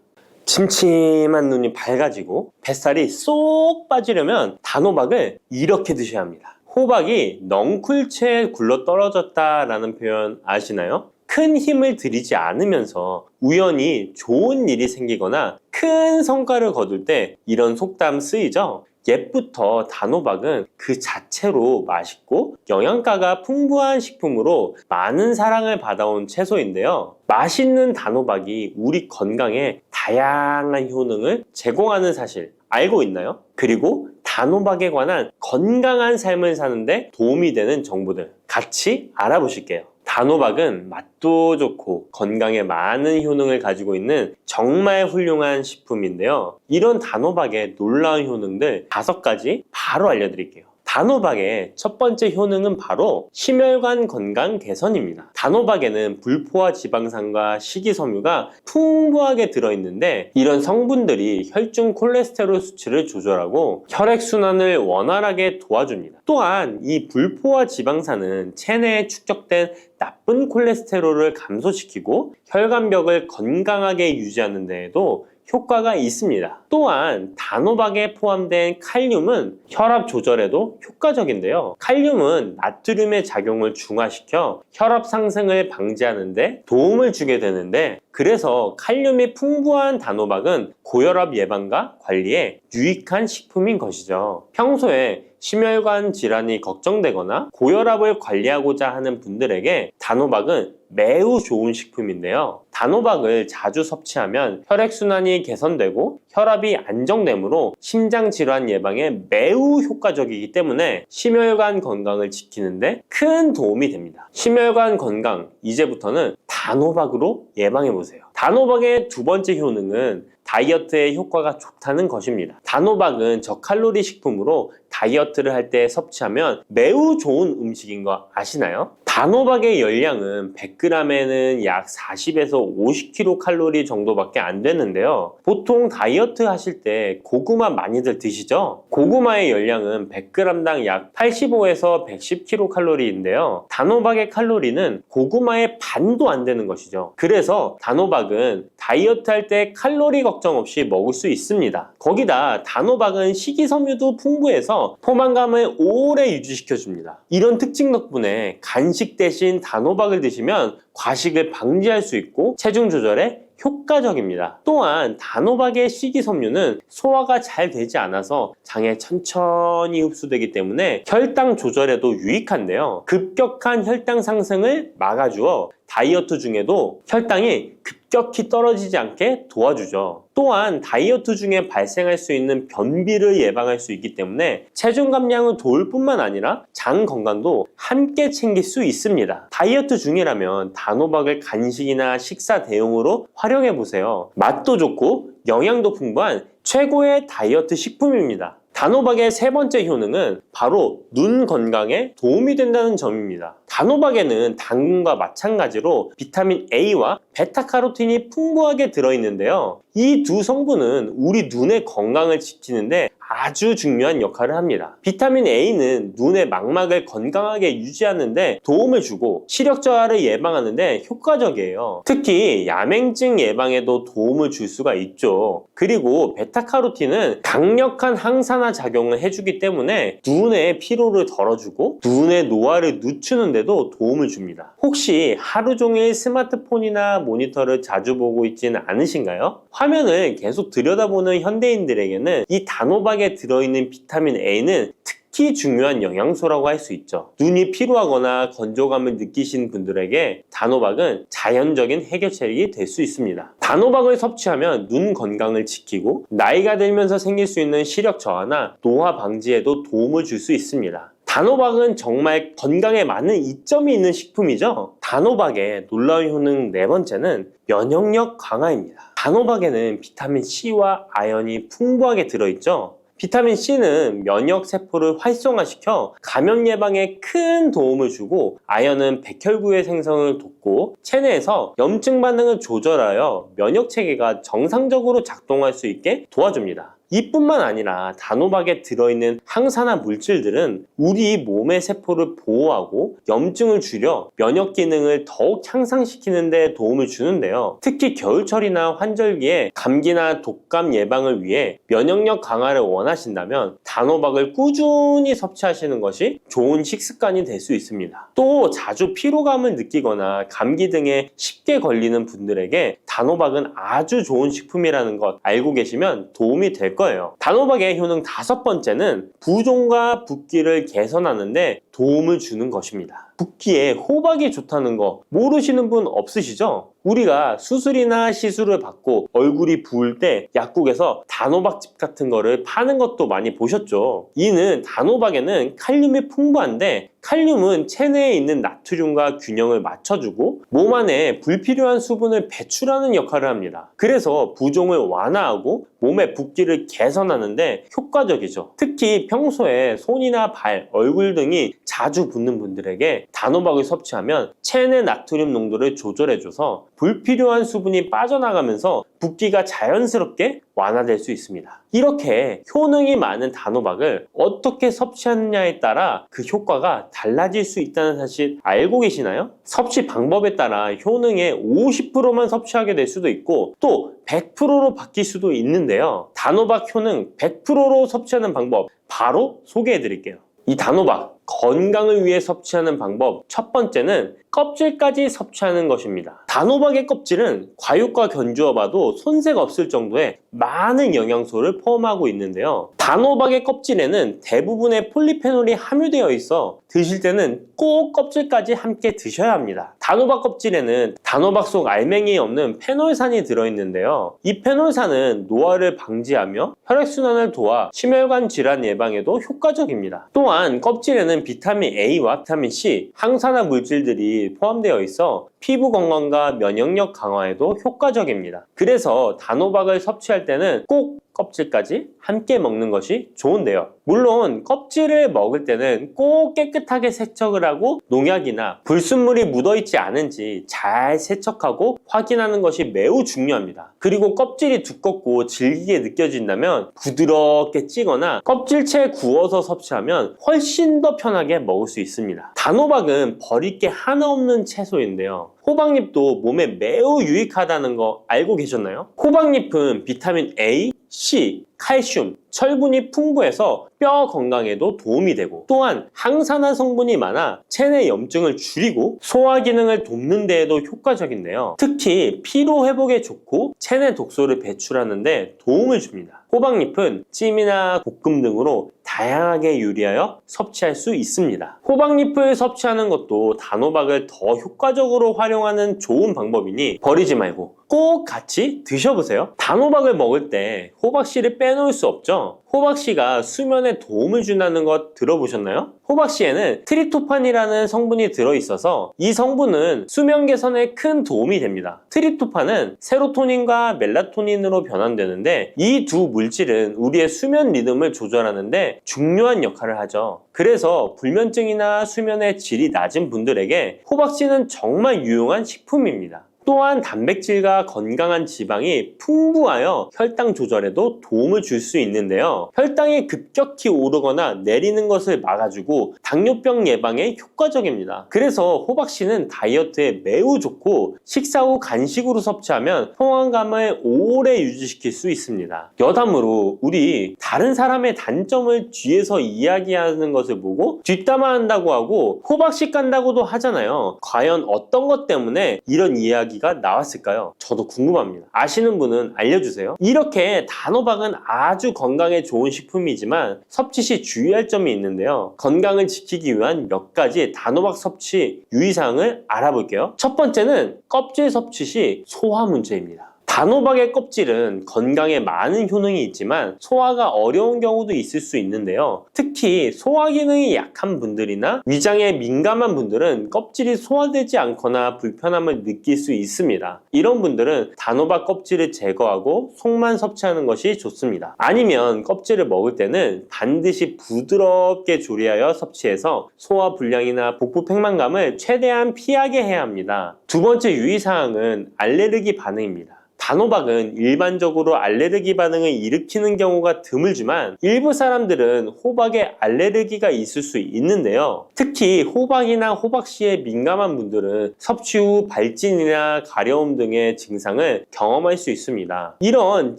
침침한 눈이 밝아지고 뱃살이 쏙 빠지려면 단호박을 이렇게 드셔야 합니다. 호박이 넝쿨채에 굴러 떨어졌다라는 표현 아시나요? 큰 힘을 들이지 않으면서 우연히 좋은 일이 생기거나 큰 성과를 거둘 때 이런 속담 쓰이죠? 옛부터 단호박은 그 자체로 맛있고 영양가가 풍부한 식품으로 많은 사랑을 받아온 채소인데요. 맛있는 단호박이 우리 건강에 다양한 효능을 제공하는 사실 알고 있나요? 그리고 단호박에 관한 건강한 삶을 사는데 도움이 되는 정보들 같이 알아보실게요. 단호박은 맛도 좋고 건강에 많은 효능을 가지고 있는 정말 훌륭한 식품인데요. 이런 단호박의 놀라운 효능들 5가지 바로 알려드릴게요. 단호박의 첫 번째 효능은 바로 심혈관 건강 개선입니다. 단호박에는 불포화 지방산과 식이섬유가 풍부하게 들어있는데 이런 성분들이 혈중 콜레스테롤 수치를 조절하고 혈액순환을 원활하게 도와줍니다. 또한 이 불포화 지방산은 체내에 축적된 나쁜 콜레스테롤을 감소시키고 혈관벽을 건강하게 유지하는 데에도 효과가 있습니다. 또한 단호박에 포함된 칼륨은 혈압 조절에도 효과적인데요. 칼륨은 나트륨의 작용을 중화시켜 혈압 상승을 방지하는 데 도움을 주게 되는데 그래서 칼륨이 풍부한 단호박은 고혈압 예방과 관리에 유익한 식품인 것이죠. 평소에 심혈관 질환이 걱정되거나 고혈압을 관리하고자 하는 분들에게 단호박은 매우 좋은 식품인데요. 단호박을 자주 섭취하면 혈액순환이 개선되고 혈압이 안정되므로 심장질환 예방에 매우 효과적이기 때문에 심혈관 건강을 지키는데 큰 도움이 됩니다. 심혈관 건강, 이제부터는 단호박으로 예방해보세요. 단호박의 두 번째 효능은 다이어트에 효과가 좋다는 것입니다. 단호박은 저칼로리 식품으로 다이어트를 할 때 섭취하면 매우 좋은 음식인 거 아시나요? 단호박의 열량은 100g에는 약 40에서 50kcal 정도밖에 안 되는데요. 보통 다이어트 하실 때 고구마 많이들 드시죠? 고구마의 열량은 100g당 약 85에서 110kcal인데요. 단호박의 칼로리는 고구마의 반도 안 되는 것이죠. 그래서 단호박은 다이어트 할 때 칼로리 걱정 없이 먹을 수 있습니다. 거기다 단호박은 식이섬유도 풍부해서 포만감을 오래 유지시켜줍니다. 이런 특징 덕분에 간식 대신 단호박을 드시면 과식을 방지할 수 있고 체중 조절에 효과적입니다. 또한 단호박의 식이섬유는 소화가 잘 되지 않아서 장에 천천히 흡수되기 때문에 혈당 조절에도 유익한데요. 급격한 혈당 상승을 막아주어 다이어트 중에도 혈당이 급격히 떨어지지 않게 도와주죠. 또한 다이어트 중에 발생할 수 있는 변비를 예방할 수 있기 때문에 체중 감량을 도울 뿐만 아니라 장 건강도 함께 챙길 수 있습니다. 다이어트 중이라면 단호박을 간식이나 식사 대용으로 활용해 보세요. 맛도 좋고 영양도 풍부한 최고의 다이어트 식품입니다. 단호박의 세 번째 효능은 바로 눈 건강에 도움이 된다는 점입니다. 단호박에는 당근과 마찬가지로 비타민 A와 베타카로틴이 풍부하게 들어있는데요. 이 두 성분은 우리 눈의 건강을 지키는데 아주 중요한 역할을 합니다. 비타민 A는 눈의 망막을 건강하게 유지하는데 도움을 주고 시력 저하를 예방하는데 효과적이에요. 특히 야맹증 예방에도 도움을 줄 수가 있죠. 그리고 베타카로틴은 강력한 항산화 작용을 해주기 때문에 눈의 피로를 덜어주고 눈의 노화를 늦추는데도 도움을 줍니다. 혹시 하루 종일 스마트폰이나 모니터를 자주 보고 있지는 않으신가요? 화면을 계속 들여다보는 현대인들에게는 이 단호박에 들어있는 비타민 A는 특히 중요한 영양소라고 할 수 있죠. 눈이 피로하거나 건조감을 느끼시는 분들에게 단호박은 자연적인 해결책이 될 수 있습니다. 단호박을 섭취하면 눈 건강을 지키고 나이가 들면서 생길 수 있는 시력 저하나 노화 방지에도 도움을 줄 수 있습니다. 단호박은 정말 건강에 많은 이점이 있는 식품이죠. 단호박의 놀라운 효능 네 번째는 면역력 강화입니다. 단호박에는 비타민 C와 아연이 풍부하게 들어있죠. 비타민 C는 면역 세포를 활성화시켜 감염 예방에 큰 도움을 주고, 아연은 백혈구의 생성을 돕고 체내에서 염증 반응을 조절하여 면역 체계가 정상적으로 작동할 수 있게 도와줍니다. 이뿐만 아니라 단호박에 들어있는 항산화 물질들은 우리 몸의 세포를 보호하고 염증을 줄여 면역 기능을 더욱 향상시키는 데 도움을 주는데요. 특히 겨울철이나 환절기에 감기나 독감 예방을 위해 면역력 강화를 원하신다면 단호박을 꾸준히 섭취하시는 것이 좋은 식습관이 될 수 있습니다. 또 자주 피로감을 느끼거나 감기 등에 쉽게 걸리는 분들에게 단호박은 아주 좋은 식품이라는 것 알고 계시면 도움이 될 거예요. 단호박의 효능 다섯 번째는 부종과 붓기를 개선하는데 도움을 주는 것입니다. 붓기에 호박이 좋다는 거 모르시는 분 없으시죠? 우리가 수술이나 시술을 받고 얼굴이 부을 때 약국에서 단호박즙 같은 거를 파는 것도 많이 보셨죠? 이는 단호박에는 칼륨이 풍부한데, 칼륨은 체내에 있는 나트륨과 균형을 맞춰주고 몸 안에 불필요한 수분을 배출하는 역할을 합니다. 그래서 부종을 완화하고 몸의 붓기를 개선하는데 효과적이죠. 특히 평소에 손이나 발, 얼굴 등이 자주 붓는 분들에게 단호박을 섭취하면 체내 나트륨 농도를 조절해줘서 불필요한 수분이 빠져나가면서 붓기가 자연스럽게 완화될 수 있습니다. 이렇게 효능이 많은 단호박을 어떻게 섭취하느냐에 따라 그 효과가 달라질 수 있다는 사실 알고 계시나요? 섭취 방법에 따라 효능의 50%만 섭취하게 될 수도 있고 또 100%로 바뀔 수도 있는데요. 단호박 효능 100%로 섭취하는 방법 바로 소개해 드릴게요. 이 단호박 건강을 위해 섭취하는 방법 첫 번째는 껍질까지 섭취하는 것입니다. 단호박의 껍질은 과육과 견주어 봐도 손색 없을 정도의 많은 영양소를 포함하고 있는데요. 단호박의 껍질에는 대부분의 폴리페놀이 함유되어 있어 드실 때는 꼭 껍질까지 함께 드셔야 합니다. 단호박 껍질에는 단호박 속 알맹이에 없는 페놀산이 들어있는데요. 이 페놀산은 노화를 방지하며 혈액순환을 도와 심혈관 질환 예방에도 효과적입니다. 또한 껍질에는 비타민 A와 비타민 C, 항산화 물질들이 포함되어 있어 피부 건강과 면역력 강화에도 효과적입니다. 그래서 단호박을 섭취할 때는 꼭 껍질까지 함께 먹는 것이 좋은데요. 물론 껍질을 먹을 때는 꼭 깨끗하게 세척을 하고 농약이나 불순물이 묻어있지 않은지 잘 세척하고 확인하는 것이 매우 중요합니다. 그리고 껍질이 두껍고 질기게 느껴진다면 부드럽게 찌거나 껍질째 구워서 섭취하면 훨씬 더 편하게 먹을 수 있습니다. 단호박은 버릴 게 하나 없는 채소인데요. 호박잎도 몸에 매우 유익하다는 거 알고 계셨나요? 호박잎은 비타민 A, C, 칼슘, 철분이 풍부해서 뼈 건강에도 도움이 되고 또한 항산화 성분이 많아 체내 염증을 줄이고 소화 기능을 돕는 데에도 효과적인데요. 특히 피로 회복에 좋고 체내 독소를 배출하는 데 도움을 줍니다. 호박잎은 찜이나 볶음 등으로 다양하게 요리하여 섭취할 수 있습니다. 호박잎을 섭취하는 것도 단호박을 더 효과적으로 활용하는 좋은 방법이니 버리지 말고 꼭 같이 드셔보세요. 단호박을 먹을 때 호박씨를 빼놓을 수 없죠. 있는데요. 호박씨가 수면에 도움을 준다는 것 들어보셨나요? 호박씨에는 트립토판이라는 성분이 들어있어서 이 성분은 수면 개선에 큰 도움이 됩니다. 트립토판은 세로토닌과 멜라토닌으로 변환되는데 이 두 물질은 우리의 수면 리듬을 조절하는데 중요한 역할을 하죠. 그래서 불면증이나 수면의 질이 낮은 분들에게 호박씨는 정말 유용한 식품입니다. 또한 단백질과 건강한 지방이 풍부하여 혈당 조절에도 도움을 줄 수 있는데요. 혈당이 급격히 오르거나 내리는 것을 막아주고 당뇨병 예방에 효과적입니다. 그래서 호박씨는 다이어트에 매우 좋고 식사 후 간식으로 섭취하면 포만감을 오래 유지시킬 수 있습니다. 여담으로 우리 다른 사람의 단점을 뒤에서 이야기하는 것을 보고 뒷담화한다고 하고 호박씨 깐다고도 하잖아요. 과연 어떤 것 때문에 이런 이야기가 나왔을까요? 저도 궁금합니다. 아시는 분은 알려주세요. 이렇게 단호박은 아주 건강에 좋은 식품이지만 섭취 시 주의할 점이 있는데요. 건강을 지키기 위한 몇 가지 단호박 섭취 유의사항을 알아볼게요. 첫 번째는 껍질 섭취 시 소화 문제입니다. 단호박의 껍질은 건강에 많은 효능이 있지만 소화가 어려운 경우도 있을 수 있는데요. 특히 소화 기능이 약한 분들이나 위장에 민감한 분들은 껍질이 소화되지 않거나 불편함을 느낄 수 있습니다. 이런 분들은 단호박 껍질을 제거하고 속만 섭취하는 것이 좋습니다. 아니면 껍질을 먹을 때는 반드시 부드럽게 조리하여 섭취해서 소화 불량이나 복부 팽만감을 최대한 피하게 해야 합니다. 두 번째 유의사항은 알레르기 반응입니다. 단호박은 일반적으로 알레르기 반응을 일으키는 경우가 드물지만 일부 사람들은 호박에 알레르기가 있을 수 있는데요. 특히 호박이나 호박씨에 민감한 분들은 섭취 후 발진이나 가려움 등의 증상을 경험할 수 있습니다. 이런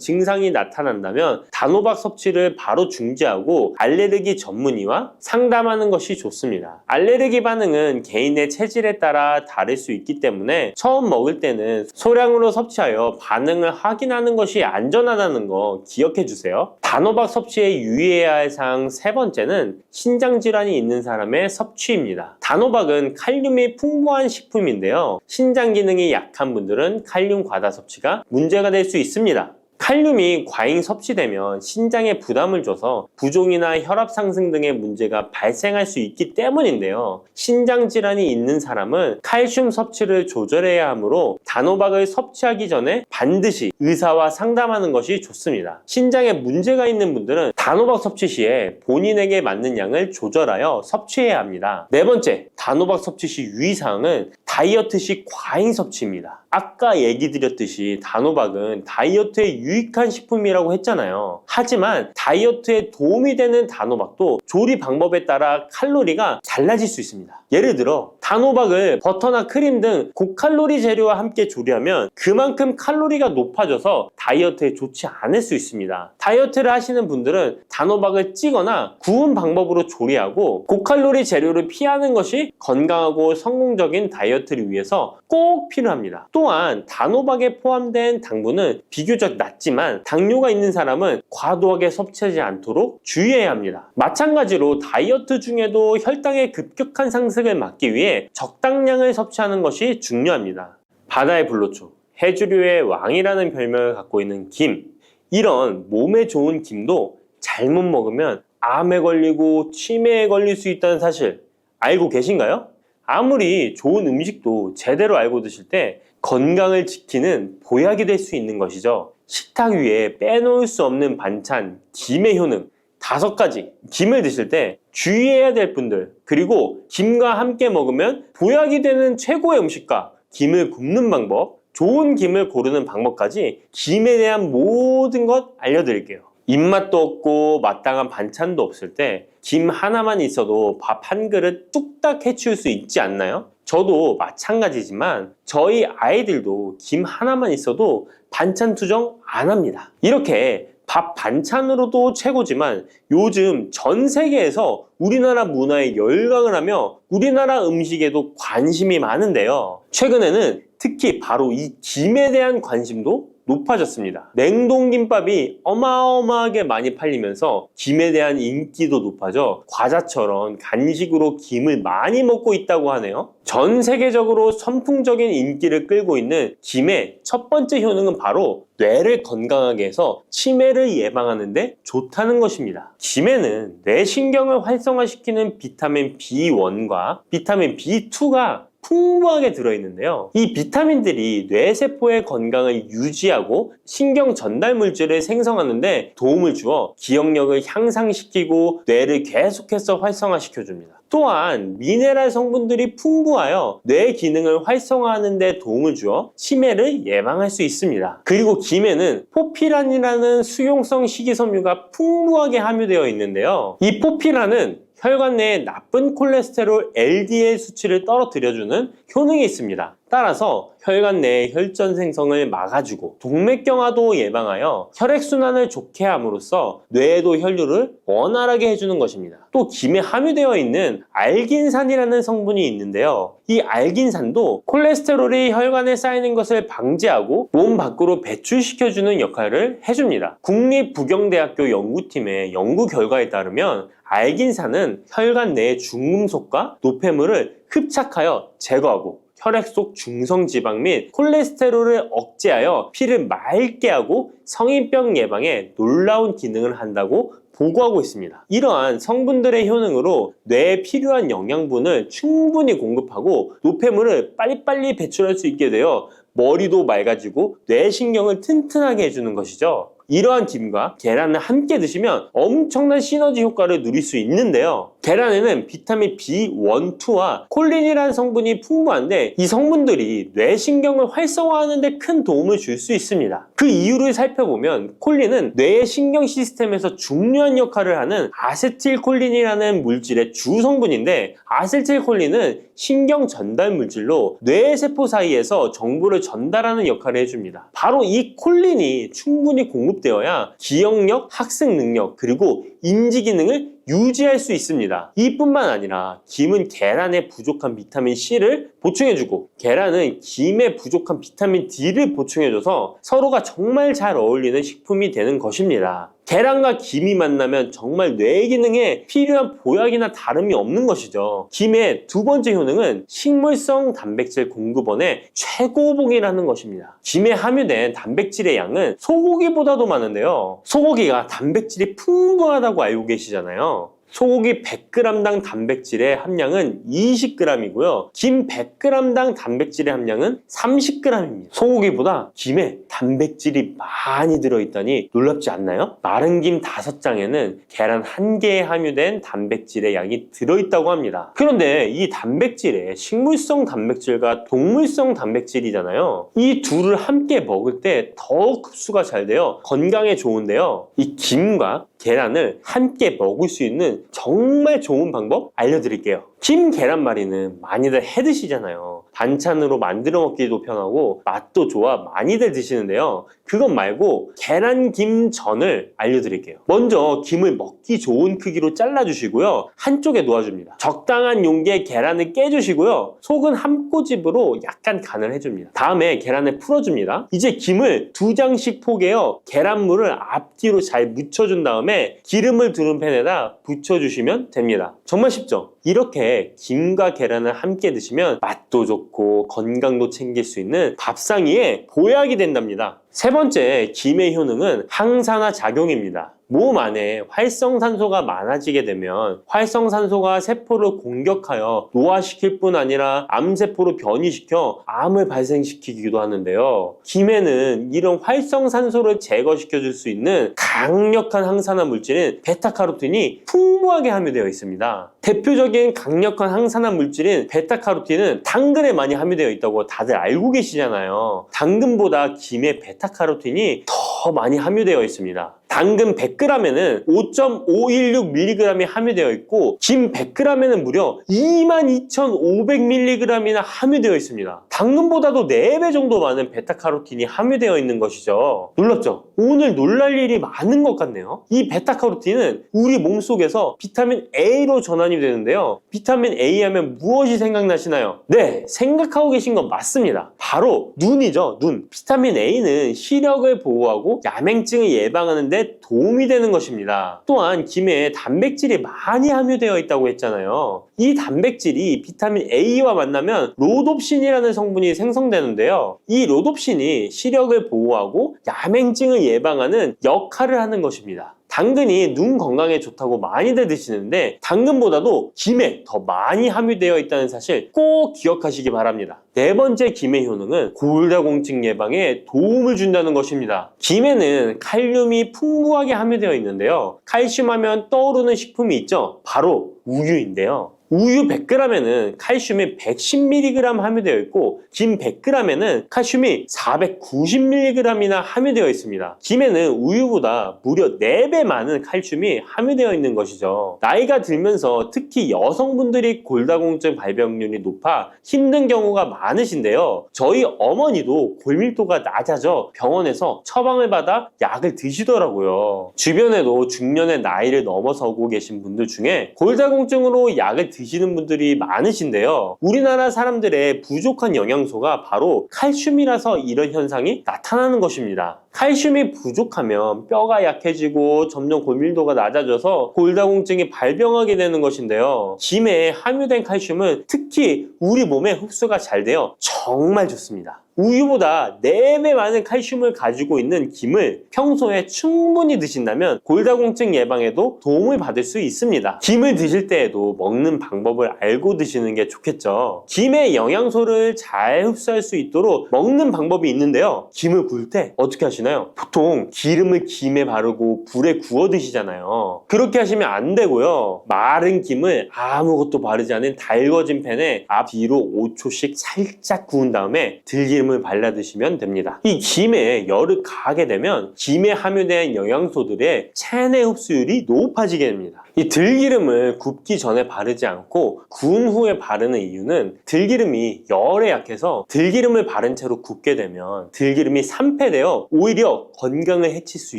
증상이 나타난다면 단호박 섭취를 바로 중지하고 알레르기 전문의와 상담하는 것이 좋습니다. 알레르기 반응은 개인의 체질에 따라 다를 수 있기 때문에 처음 먹을 때는 소량으로 섭취하여 반응을 확인하는 것이 안전하다는 거 기억해 주세요. 단호박 섭취에 유의해야 할 사항 세 번째는 신장 질환이 있는 사람의 섭취입니다. 단호박은 칼륨이 풍부한 식품인데요. 신장 기능이 약한 분들은 칼륨 과다 섭취가 문제가 될 수 있습니다. 칼륨이 과잉 섭취되면 신장에 부담을 줘서 부종이나 혈압 상승 등의 문제가 발생할 수 있기 때문인데요. 신장 질환이 있는 사람은 칼슘 섭취를 조절해야 하므로 단호박을 섭취하기 전에 반드시 의사와 상담하는 것이 좋습니다. 신장에 문제가 있는 분들은 단호박 섭취 시에 본인에게 맞는 양을 조절하여 섭취해야 합니다. 네 번째, 단호박 섭취 시 유의사항은 다이어트 시 과잉 섭취입니다. 아까 얘기 드렸듯이 단호박은 다이어트에 유익한 식품이라고 했잖아요. 하지만 다이어트에 도움이 되는 단호박도 조리 방법에 따라 칼로리가 달라질 수 있습니다. 예를 들어 단호박을 버터나 크림 등 고칼로리 재료와 함께 조리하면 그만큼 칼로리가 높아져서 다이어트에 좋지 않을 수 있습니다. 다이어트를 하시는 분들은 단호박을 찌거나 구운 방법으로 조리하고 고칼로리 재료를 피하는 것이 건강하고 성공적인 다이어트를 위해서 꼭 필요합니다. 또한 단호박에 포함된 당분은 비교적 낮지만 당뇨가 있는 사람은 과도하게 섭취하지 않도록 주의해야 합니다. 마찬가지로 다이어트 중에도 혈당의 급격한 상승을 막기 위해 적당량을 섭취하는 것이 중요합니다. 바다의 불로초, 해조류의 왕이라는 별명을 갖고 있는 김. 이런 몸에 좋은 김도 잘못 먹으면 암에 걸리고 치매에 걸릴 수 있다는 사실 알고 계신가요? 아무리 좋은 음식도 제대로 알고 드실 때 건강을 지키는 보약이 될 수 있는 것이죠. 식탁 위에 빼놓을 수 없는 반찬, 김의 효능 5가지. 김을 드실 때 주의해야 될 분들, 그리고 김과 함께 먹으면 보약이 되는 최고의 음식과 김을 굽는 방법, 좋은 김을 고르는 방법까지 김에 대한 모든 것 알려드릴게요. 입맛도 없고 마땅한 반찬도 없을 때 김 하나만 있어도 밥 한 그릇 뚝딱 해치울 수 있지 않나요? 저도 마찬가지지만 저희 아이들도 김 하나만 있어도 반찬 투정 안 합니다. 이렇게 밥 반찬으로도 최고지만 요즘 전 세계에서 우리나라 문화에 열광을 하며 우리나라 음식에도 관심이 많은데요. 최근에는 특히 바로 이 김에 대한 관심도 높아졌습니다. 냉동김밥이 어마어마하게 많이 팔리면서 김에 대한 인기도 높아져 과자처럼 간식으로 김을 많이 먹고 있다고 하네요. 전 세계적으로 선풍적인 인기를 끌고 있는 김의 첫 번째 효능은 바로 뇌를 건강하게 해서 치매를 예방하는 데 좋다는 것입니다. 김에는 뇌신경을 활성화시키는 비타민 B1과 비타민 B2가 풍부하게 들어있는데요. 이 비타민들이 뇌세포의 건강을 유지하고 신경 전달 물질을 생성하는 데 도움을 주어 기억력을 향상시키고 뇌를 계속해서 활성화시켜줍니다. 또한 미네랄 성분들이 풍부하여 뇌 기능을 활성화하는 데 도움을 주어 치매를 예방할 수 있습니다. 그리고 김에는 포피란이라는 수용성 식이섬유가 풍부하게 함유되어 있는데요. 이 포피란은 혈관 내에 나쁜 콜레스테롤 LDL 수치를 떨어뜨려주는 효능이 있습니다. 따라서 혈관 내의 혈전 생성을 막아주고 동맥경화도 예방하여 혈액순환을 좋게 함으로써 뇌에도 혈류를 원활하게 해주는 것입니다. 또 김에 함유되어 있는 알긴산이라는 성분이 있는데요. 이 알긴산도 콜레스테롤이 혈관에 쌓이는 것을 방지하고 몸 밖으로 배출시켜주는 역할을 해줍니다. 국립부경대학교 연구팀의 연구 결과에 따르면 알긴산은 혈관 내의 중금속과 노폐물을 흡착하여 제거하고 혈액 속 중성지방 및 콜레스테롤을 억제하여 피를 맑게 하고 성인병 예방에 놀라운 기능을 한다고 보고하고 있습니다. 이러한 성분들의 효능으로 뇌에 필요한 영양분을 충분히 공급하고 노폐물을 빨리빨리 배출할 수 있게 되어 머리도 맑아지고 뇌신경을 튼튼하게 해주는 것이죠. 이러한 김과 계란을 함께 드시면 엄청난 시너지 효과를 누릴 수 있는데요. 계란에는 비타민 B1, 2와 콜린이라는 성분이 풍부한데 이 성분들이 뇌신경을 활성화하는 데 큰 도움을 줄 수 있습니다. 그 이유를 살펴보면 콜린은 뇌의 신경 시스템에서 중요한 역할을 하는 아세틸콜린이라는 물질의 주 성분인데 아세틸콜린은 신경 전달 물질로 뇌세포 사이에서 정보를 전달하는 역할을 해줍니다. 바로 이 콜린이 충분히 공급되어야 기억력, 학습 능력, 그리고 인지 기능을 유지할 수 있습니다. 이뿐만 아니라 김은 계란에 부족한 비타민 C를 보충해주고 계란은 김에 부족한 비타민 D를 보충해줘서 서로가 정말 잘 어울리는 식품이 되는 것입니다. 계란과 김이 만나면 정말 뇌 기능에 필요한 보약이나 다름이 없는 것이죠. 김의 두 번째 효능은 식물성 단백질 공급원의 최고봉이라는 것입니다. 김에 함유된 단백질의 양은 소고기보다도 많은데요. 소고기가 단백질이 풍부하다고 알고 계시잖아요. 소고기 100g당 단백질의 함량은 20g이고요. 김 100g당 단백질의 함량은 30g입니다. 소고기보다 김에 단백질이 많이 들어있다니 놀랍지 않나요? 마른 김 5장에는 계란 1개에 함유된 단백질의 양이 들어있다고 합니다. 그런데 이 단백질에 식물성 단백질과 동물성 단백질이잖아요. 이 둘을 함께 먹을 때 더욱 흡수가 잘 되어 건강에 좋은데요. 이 김과 계란을 함께 먹을 수 있는 정말 좋은 방법 알려드릴게요. 김 계란말이는 많이들 해 드시잖아요. 반찬으로 만들어 먹기도 편하고 맛도 좋아 많이들 드시는데요. 그것 말고 계란김전을 알려드릴게요. 먼저 김을 먹기 좋은 크기로 잘라주시고요. 한쪽에 놓아줍니다. 적당한 용기에 계란을 깨주시고요. 속은 한 꼬집으로 약간 간을 해줍니다. 다음에 계란을 풀어줍니다. 이제 김을 2장씩 포개어 계란물을 앞뒤로 잘 묻혀준 다음에 기름을 두른 팬에다 부쳐주시면 됩니다. 정말 쉽죠? 이렇게 김과 계란을 함께 드시면 맛도 좋고 건강도 챙길 수 있는 밥상위에 보약이 된답니다. 세 번째, 김의 효능은 항산화 작용입니다. 몸 안에 활성산소가 많아지게 되면 활성산소가 세포를 공격하여 노화시킬 뿐 아니라 암세포로 변이시켜 암을 발생시키기도 하는데요. 김에는 이런 활성산소를 제거시켜 줄 수 있는 강력한 항산화 물질인 베타카로틴이 풍부하게 함유되어 있습니다. 대표적인 강력한 항산화 물질인 베타카로틴은 당근에 많이 함유되어 있다고 다들 알고 계시잖아요. 당근보다 김에 베타카로틴이 더 많이 함유되어 있습니다. 당근 100g에는 5.516mg이 함유되어 있고 김 100g에는 무려 22,500mg이나 함유되어 있습니다. 당근보다도 4배 정도 많은 베타카로틴이 함유되어 있는 것이죠. 놀랍죠? 오늘 놀랄 일이 많은 것 같네요. 이 베타카로틴은 우리 몸속에서 비타민 A로 전환이 되는데요. 비타민 A 하면 무엇이 생각나시나요? 네, 생각하고 계신 건 맞습니다. 바로 눈이죠, 눈. 비타민 A는 시력을 보호하고 야맹증을 예방하는 데 도움이 되는 것입니다. 또한 김에 단백질이 많이 함유되어 있다고 했잖아요. 이 단백질이 비타민 A와 만나면 로놉신이라는 성분이 생성되는데요. 이 로놉신이 시력을 보호하고 야맹증을 예방하는 역할을 하는 것입니다. 당근이 눈 건강에 좋다고 많이들 드시는데 당근보다도 김에 더 많이 함유되어 있다는 사실 꼭 기억하시기 바랍니다. 네 번째 김의 효능은 골다공증 예방에 도움을 준다는 것입니다. 김에는 칼륨이 풍부하게 함유되어 있는데요. 칼슘 하면 떠오르는 식품이 있죠. 바로 우유인데요. 우유 100g에는 칼슘이 110mg 함유되어 있고 김 100g에는 칼슘이 490mg이나 함유되어 있습니다. 김에는 우유보다 무려 4배 많은 칼슘이 함유되어 있는 것이죠. 나이가 들면서 특히 여성분들이 골다공증 발병률이 높아 힘든 경우가 많으신데요. 저희 어머니도 골밀도가 낮아져 병원에서 처방을 받아 약을 드시더라고요. 주변에도 중년의 나이를 넘어서고 계신 분들 중에 골다공증으로 약을 드시는 분들이 많으신데요. 우리나라 사람들의 부족한 영양소가 바로 칼슘이라서 이런 현상이 나타나는 것입니다. 칼슘이 부족하면 뼈가 약해지고 점점 골밀도가 낮아져서 골다공증이 발병하게 되는 것인데요. 김에 함유된 칼슘은 특히 우리 몸에 흡수가 잘 되어 정말 좋습니다. 우유보다 4배 많은 칼슘을 가지고 있는 김을 평소에 충분히 드신다면 골다공증 예방에도 도움을 받을 수 있습니다. 김을 드실 때에도 먹는 방법을 알고 드시는 게 좋겠죠. 김의 영양소를 잘 흡수할 수 있도록 먹는 방법이 있는데요. 김을 구울 때 어떻게 하시나요? 보통 기름을 김에 바르고 불에 구워 드시잖아요. 그렇게 하시면 안 되고요. 마른 김을 아무것도 바르지 않은 달궈진 팬에 앞뒤로 5초씩 살짝 구운 다음에 들기름을 발라 드시면 됩니다. 이 김에 열을 가하게 되면 김에 함유된 영양소들의 체내 흡수율이 높아지게 됩니다. 이 들기름을 굽기 전에 바르지 않고 구운 후에 바르는 이유는 들기름이 열에 약해서 들기름을 바른 채로 굽게 되면 들기름이 산패되어 오히려 건강을 해칠 수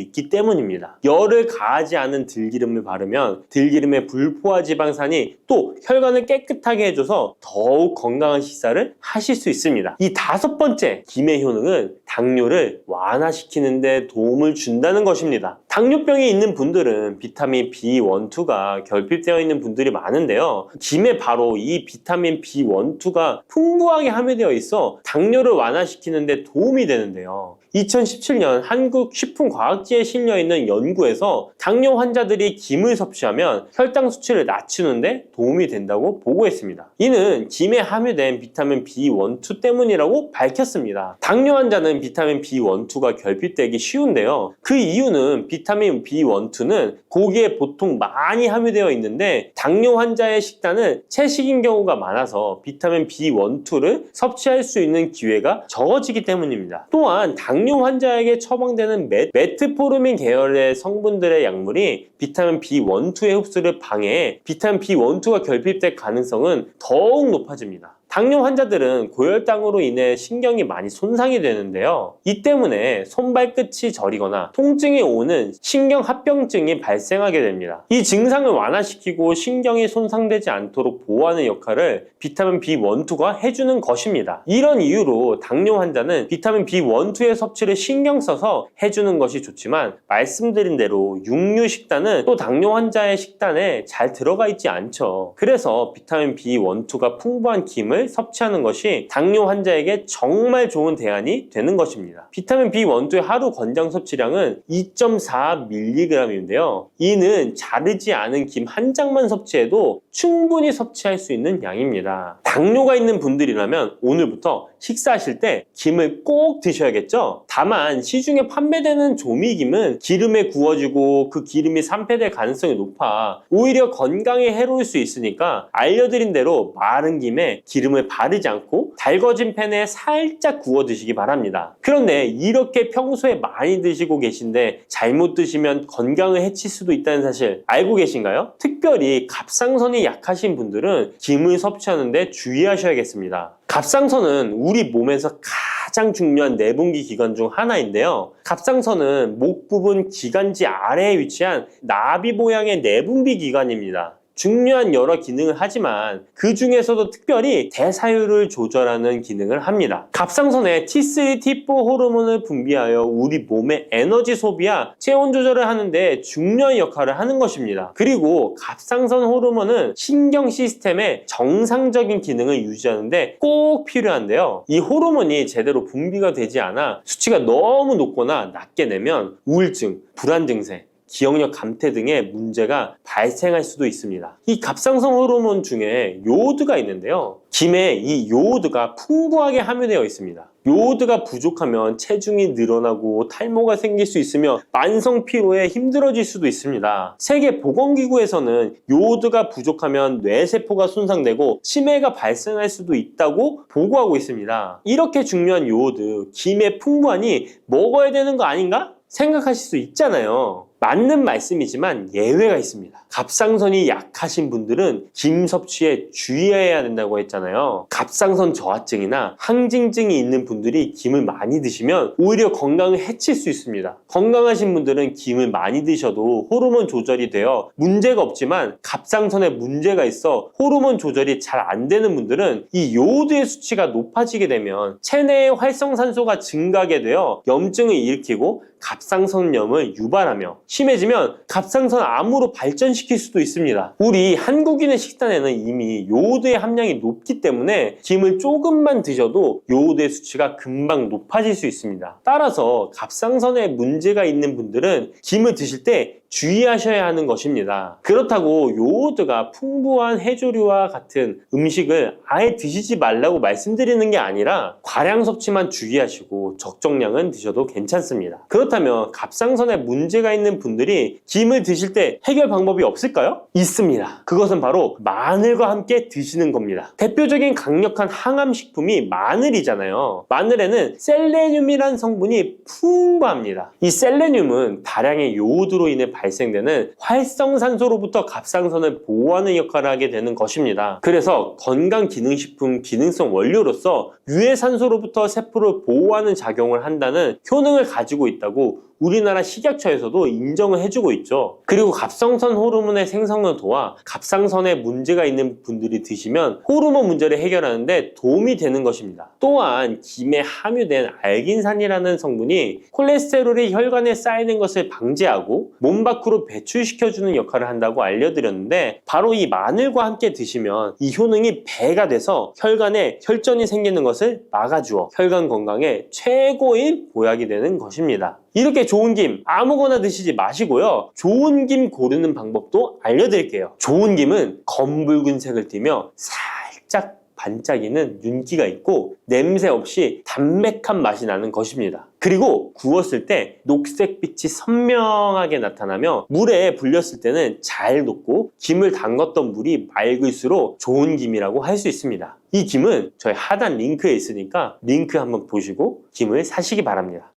있기 때문입니다. 열을 가하지 않은 들기름을 바르면 들기름의 불포화 지방산이 또 혈관을 깨끗하게 해줘서 더욱 건강한 식사를 하실 수 있습니다. 이 5번째 김의 효능은 당뇨를 완화시키는 데 도움을 준다는 것입니다. 당뇨병이 있는 분들은 비타민 B1, 2가 결핍되어 있는 분들이 많은데요. 김에 바로 이 비타민 B1, 2가 풍부하게 함유되어 있어 당뇨를 완화시키는 데 도움이 되는데요. 2017년 한국식품과학지에 실려있는 연구에서 당뇨 환자들이 김을 섭취하면 혈당 수치를 낮추는 데 도움이 된다고 보고했습니다. 이는 김에 함유된 비타민 B1, 2 때문이라고 밝혔습니다. 당뇨 환자는 비타민 B1, 2가 결핍되기 쉬운데요. 그 이유는 비타민 B1, 2는 고기에 보통 많이 함유되어 있는데 당뇨 환자의 식단은 채식인 경우가 많아서 비타민 B1, 2를 섭취할 수 있는 기회가 적어지기 때문입니다. 또한 당뇨 환자에게 처방되는 메트포르민 계열의 성분들의 약물이 비타민 B1, 2의 흡수를 방해해 비타민 B1, 2가 결핍될 가능성은 더욱 높아집니다. 당뇨 환자들은 고혈당으로 인해 신경이 많이 손상이 되는데요. 이 때문에 손발끝이 저리거나 통증이 오는 신경합병증이 발생하게 됩니다. 이 증상을 완화시키고 신경이 손상되지 않도록 보호하는 역할을 비타민 B1, 2가 해주는 것입니다. 이런 이유로 당뇨 환자는 비타민 B1, 2의 섭취를 신경 써서 해주는 것이 좋지만 말씀드린 대로 육류 식단은 또 당뇨 환자의 식단에 잘 들어가 있지 않죠. 그래서 비타민 B1, 2가 풍부한 김을 섭취하는 것이 당뇨 환자에게 정말 좋은 대안이 되는 것입니다. 비타민 B1, 2의 하루 권장 섭취량은 2.4mg인데요. 이는 자르지 않은 김 한 장만 섭취해도 충분히 섭취할 수 있는 양입니다. 당뇨가 있는 분들이라면 오늘부터 식사하실 때 김을 꼭 드셔야겠죠? 다만 시중에 판매되는 조미김은 기름에 구워지고 그 기름이 산패될 가능성이 높아 오히려 건강에 해로울 수 있으니까 알려드린 대로 마른 김에 기름을 바르지 않고 달궈진 팬에 살짝 구워 드시기 바랍니다. 그런데 이렇게 평소에 많이 드시고 계신데 잘못 드시면 건강을 해칠 수도 있다는 사실 알고 계신가요? 특별히 갑상선이 약하신 분들은 김을 섭취하는데 주의하셔야겠습니다. 갑상선은 우리 몸에서 가장 중요한 내분비 기관 중 하나인데요. 갑상선은 목 부분 기관지 아래에 위치한 나비 모양의 내분비 기관입니다. 중요한 여러 기능을 하지만 그 중에서도 특별히 대사율을 조절하는 기능을 합니다. 갑상선에 T3, T4 호르몬을 분비하여 우리 몸의 에너지 소비와 체온 조절을 하는데 중요한 역할을 하는 것입니다. 그리고 갑상선 호르몬은 신경 시스템의 정상적인 기능을 유지하는데 꼭 필요한데요. 이 호르몬이 제대로 분비가 되지 않아 수치가 너무 높거나 낮게 되면 우울증, 불안 증세, 기억력 감퇴 등의 문제가 발생할 수도 있습니다. 이 갑상선 호르몬 중에 요오드가 있는데요. 김에 이 요오드가 풍부하게 함유되어 있습니다. 요오드가 부족하면 체중이 늘어나고 탈모가 생길 수 있으며 만성 피로에 힘들어질 수도 있습니다. 세계보건기구에서는 요오드가 부족하면 뇌세포가 손상되고 치매가 발생할 수도 있다고 보고하고 있습니다. 이렇게 중요한 요오드, 김에 풍부하니 먹어야 되는 거 아닌가? 생각하실 수 있잖아요. 맞는 말씀이지만 예외가 있습니다. 갑상선이 약하신 분들은 김 섭취에 주의해야 된다고 했잖아요. 갑상선 저하증이나 항진증이 있는 분들이 김을 많이 드시면 오히려 건강을 해칠 수 있습니다. 건강하신 분들은 김을 많이 드셔도 호르몬 조절이 되어 문제가 없지만 갑상선에 문제가 있어 호르몬 조절이 잘 안 되는 분들은 이 요오드의 수치가 높아지게 되면 체내의 활성산소가 증가하게 되어 염증을 일으키고 갑상선염을 유발하며 심해지면 갑상선 암으로 발전시킬 수도 있습니다. 우리 한국인의 식단에는 이미 요오드의 함량이 높기 때문에 김을 조금만 드셔도 요오드의 수치가 금방 높아질 수 있습니다. 따라서 갑상선에 문제가 있는 분들은 김을 드실 때 주의하셔야 하는 것입니다. 그렇다고 요오드가 풍부한 해조류와 같은 음식을 아예 드시지 말라고 말씀드리는 게 아니라 과량 섭취만 주의하시고 적정량은 드셔도 괜찮습니다. 그렇다면 갑상선에 문제가 있는 분들이 김을 드실 때 해결 방법이 없을까요? 있습니다. 그것은 바로 마늘과 함께 드시는 겁니다. 대표적인 강력한 항암식품이 마늘이잖아요. 마늘에는 셀레늄이라는 성분이 풍부합니다. 이 셀레늄은 다량의 요오드로 인해 발생되는 활성산소로부터 갑상선을 보호하는 역할을 하게 되는 것입니다. 그래서 건강기능식품 기능성 원료로서 유해산소로부터 세포를 보호하는 작용을 한다는 효능을 가지고 있다고 우리나라 식약처에서도 인정을 해주고 있죠. 그리고 갑상선 호르몬의 생성을 도와 갑상선에 문제가 있는 분들이 드시면 호르몬 문제를 해결하는데 도움이 되는 것입니다. 또한 김에 함유된 알긴산이라는 성분이 콜레스테롤이 혈관에 쌓이는 것을 방지하고 몸 밖으로 배출시켜주는 역할을 한다고 알려드렸는데 바로 이 마늘과 함께 드시면 이 효능이 배가 돼서 혈관에 혈전이 생기는 것을 막아주어 혈관 건강에 최고의 보약이 되는 것입니다. 이렇게 좋은 김 아무거나 드시지 마시고요. 좋은 김 고르는 방법도 알려드릴게요. 좋은 김은 검붉은색을 띠며 살짝 반짝이는 윤기가 있고 냄새 없이 담백한 맛이 나는 것입니다. 그리고 구웠을 때 녹색빛이 선명하게 나타나며 물에 불렸을 때는 잘 녹고 김을 담갔던 물이 맑을수록 좋은 김이라고 할 수 있습니다. 이 김은 저희 하단 링크에 있으니까 링크 한번 보시고 김을 사시기 바랍니다.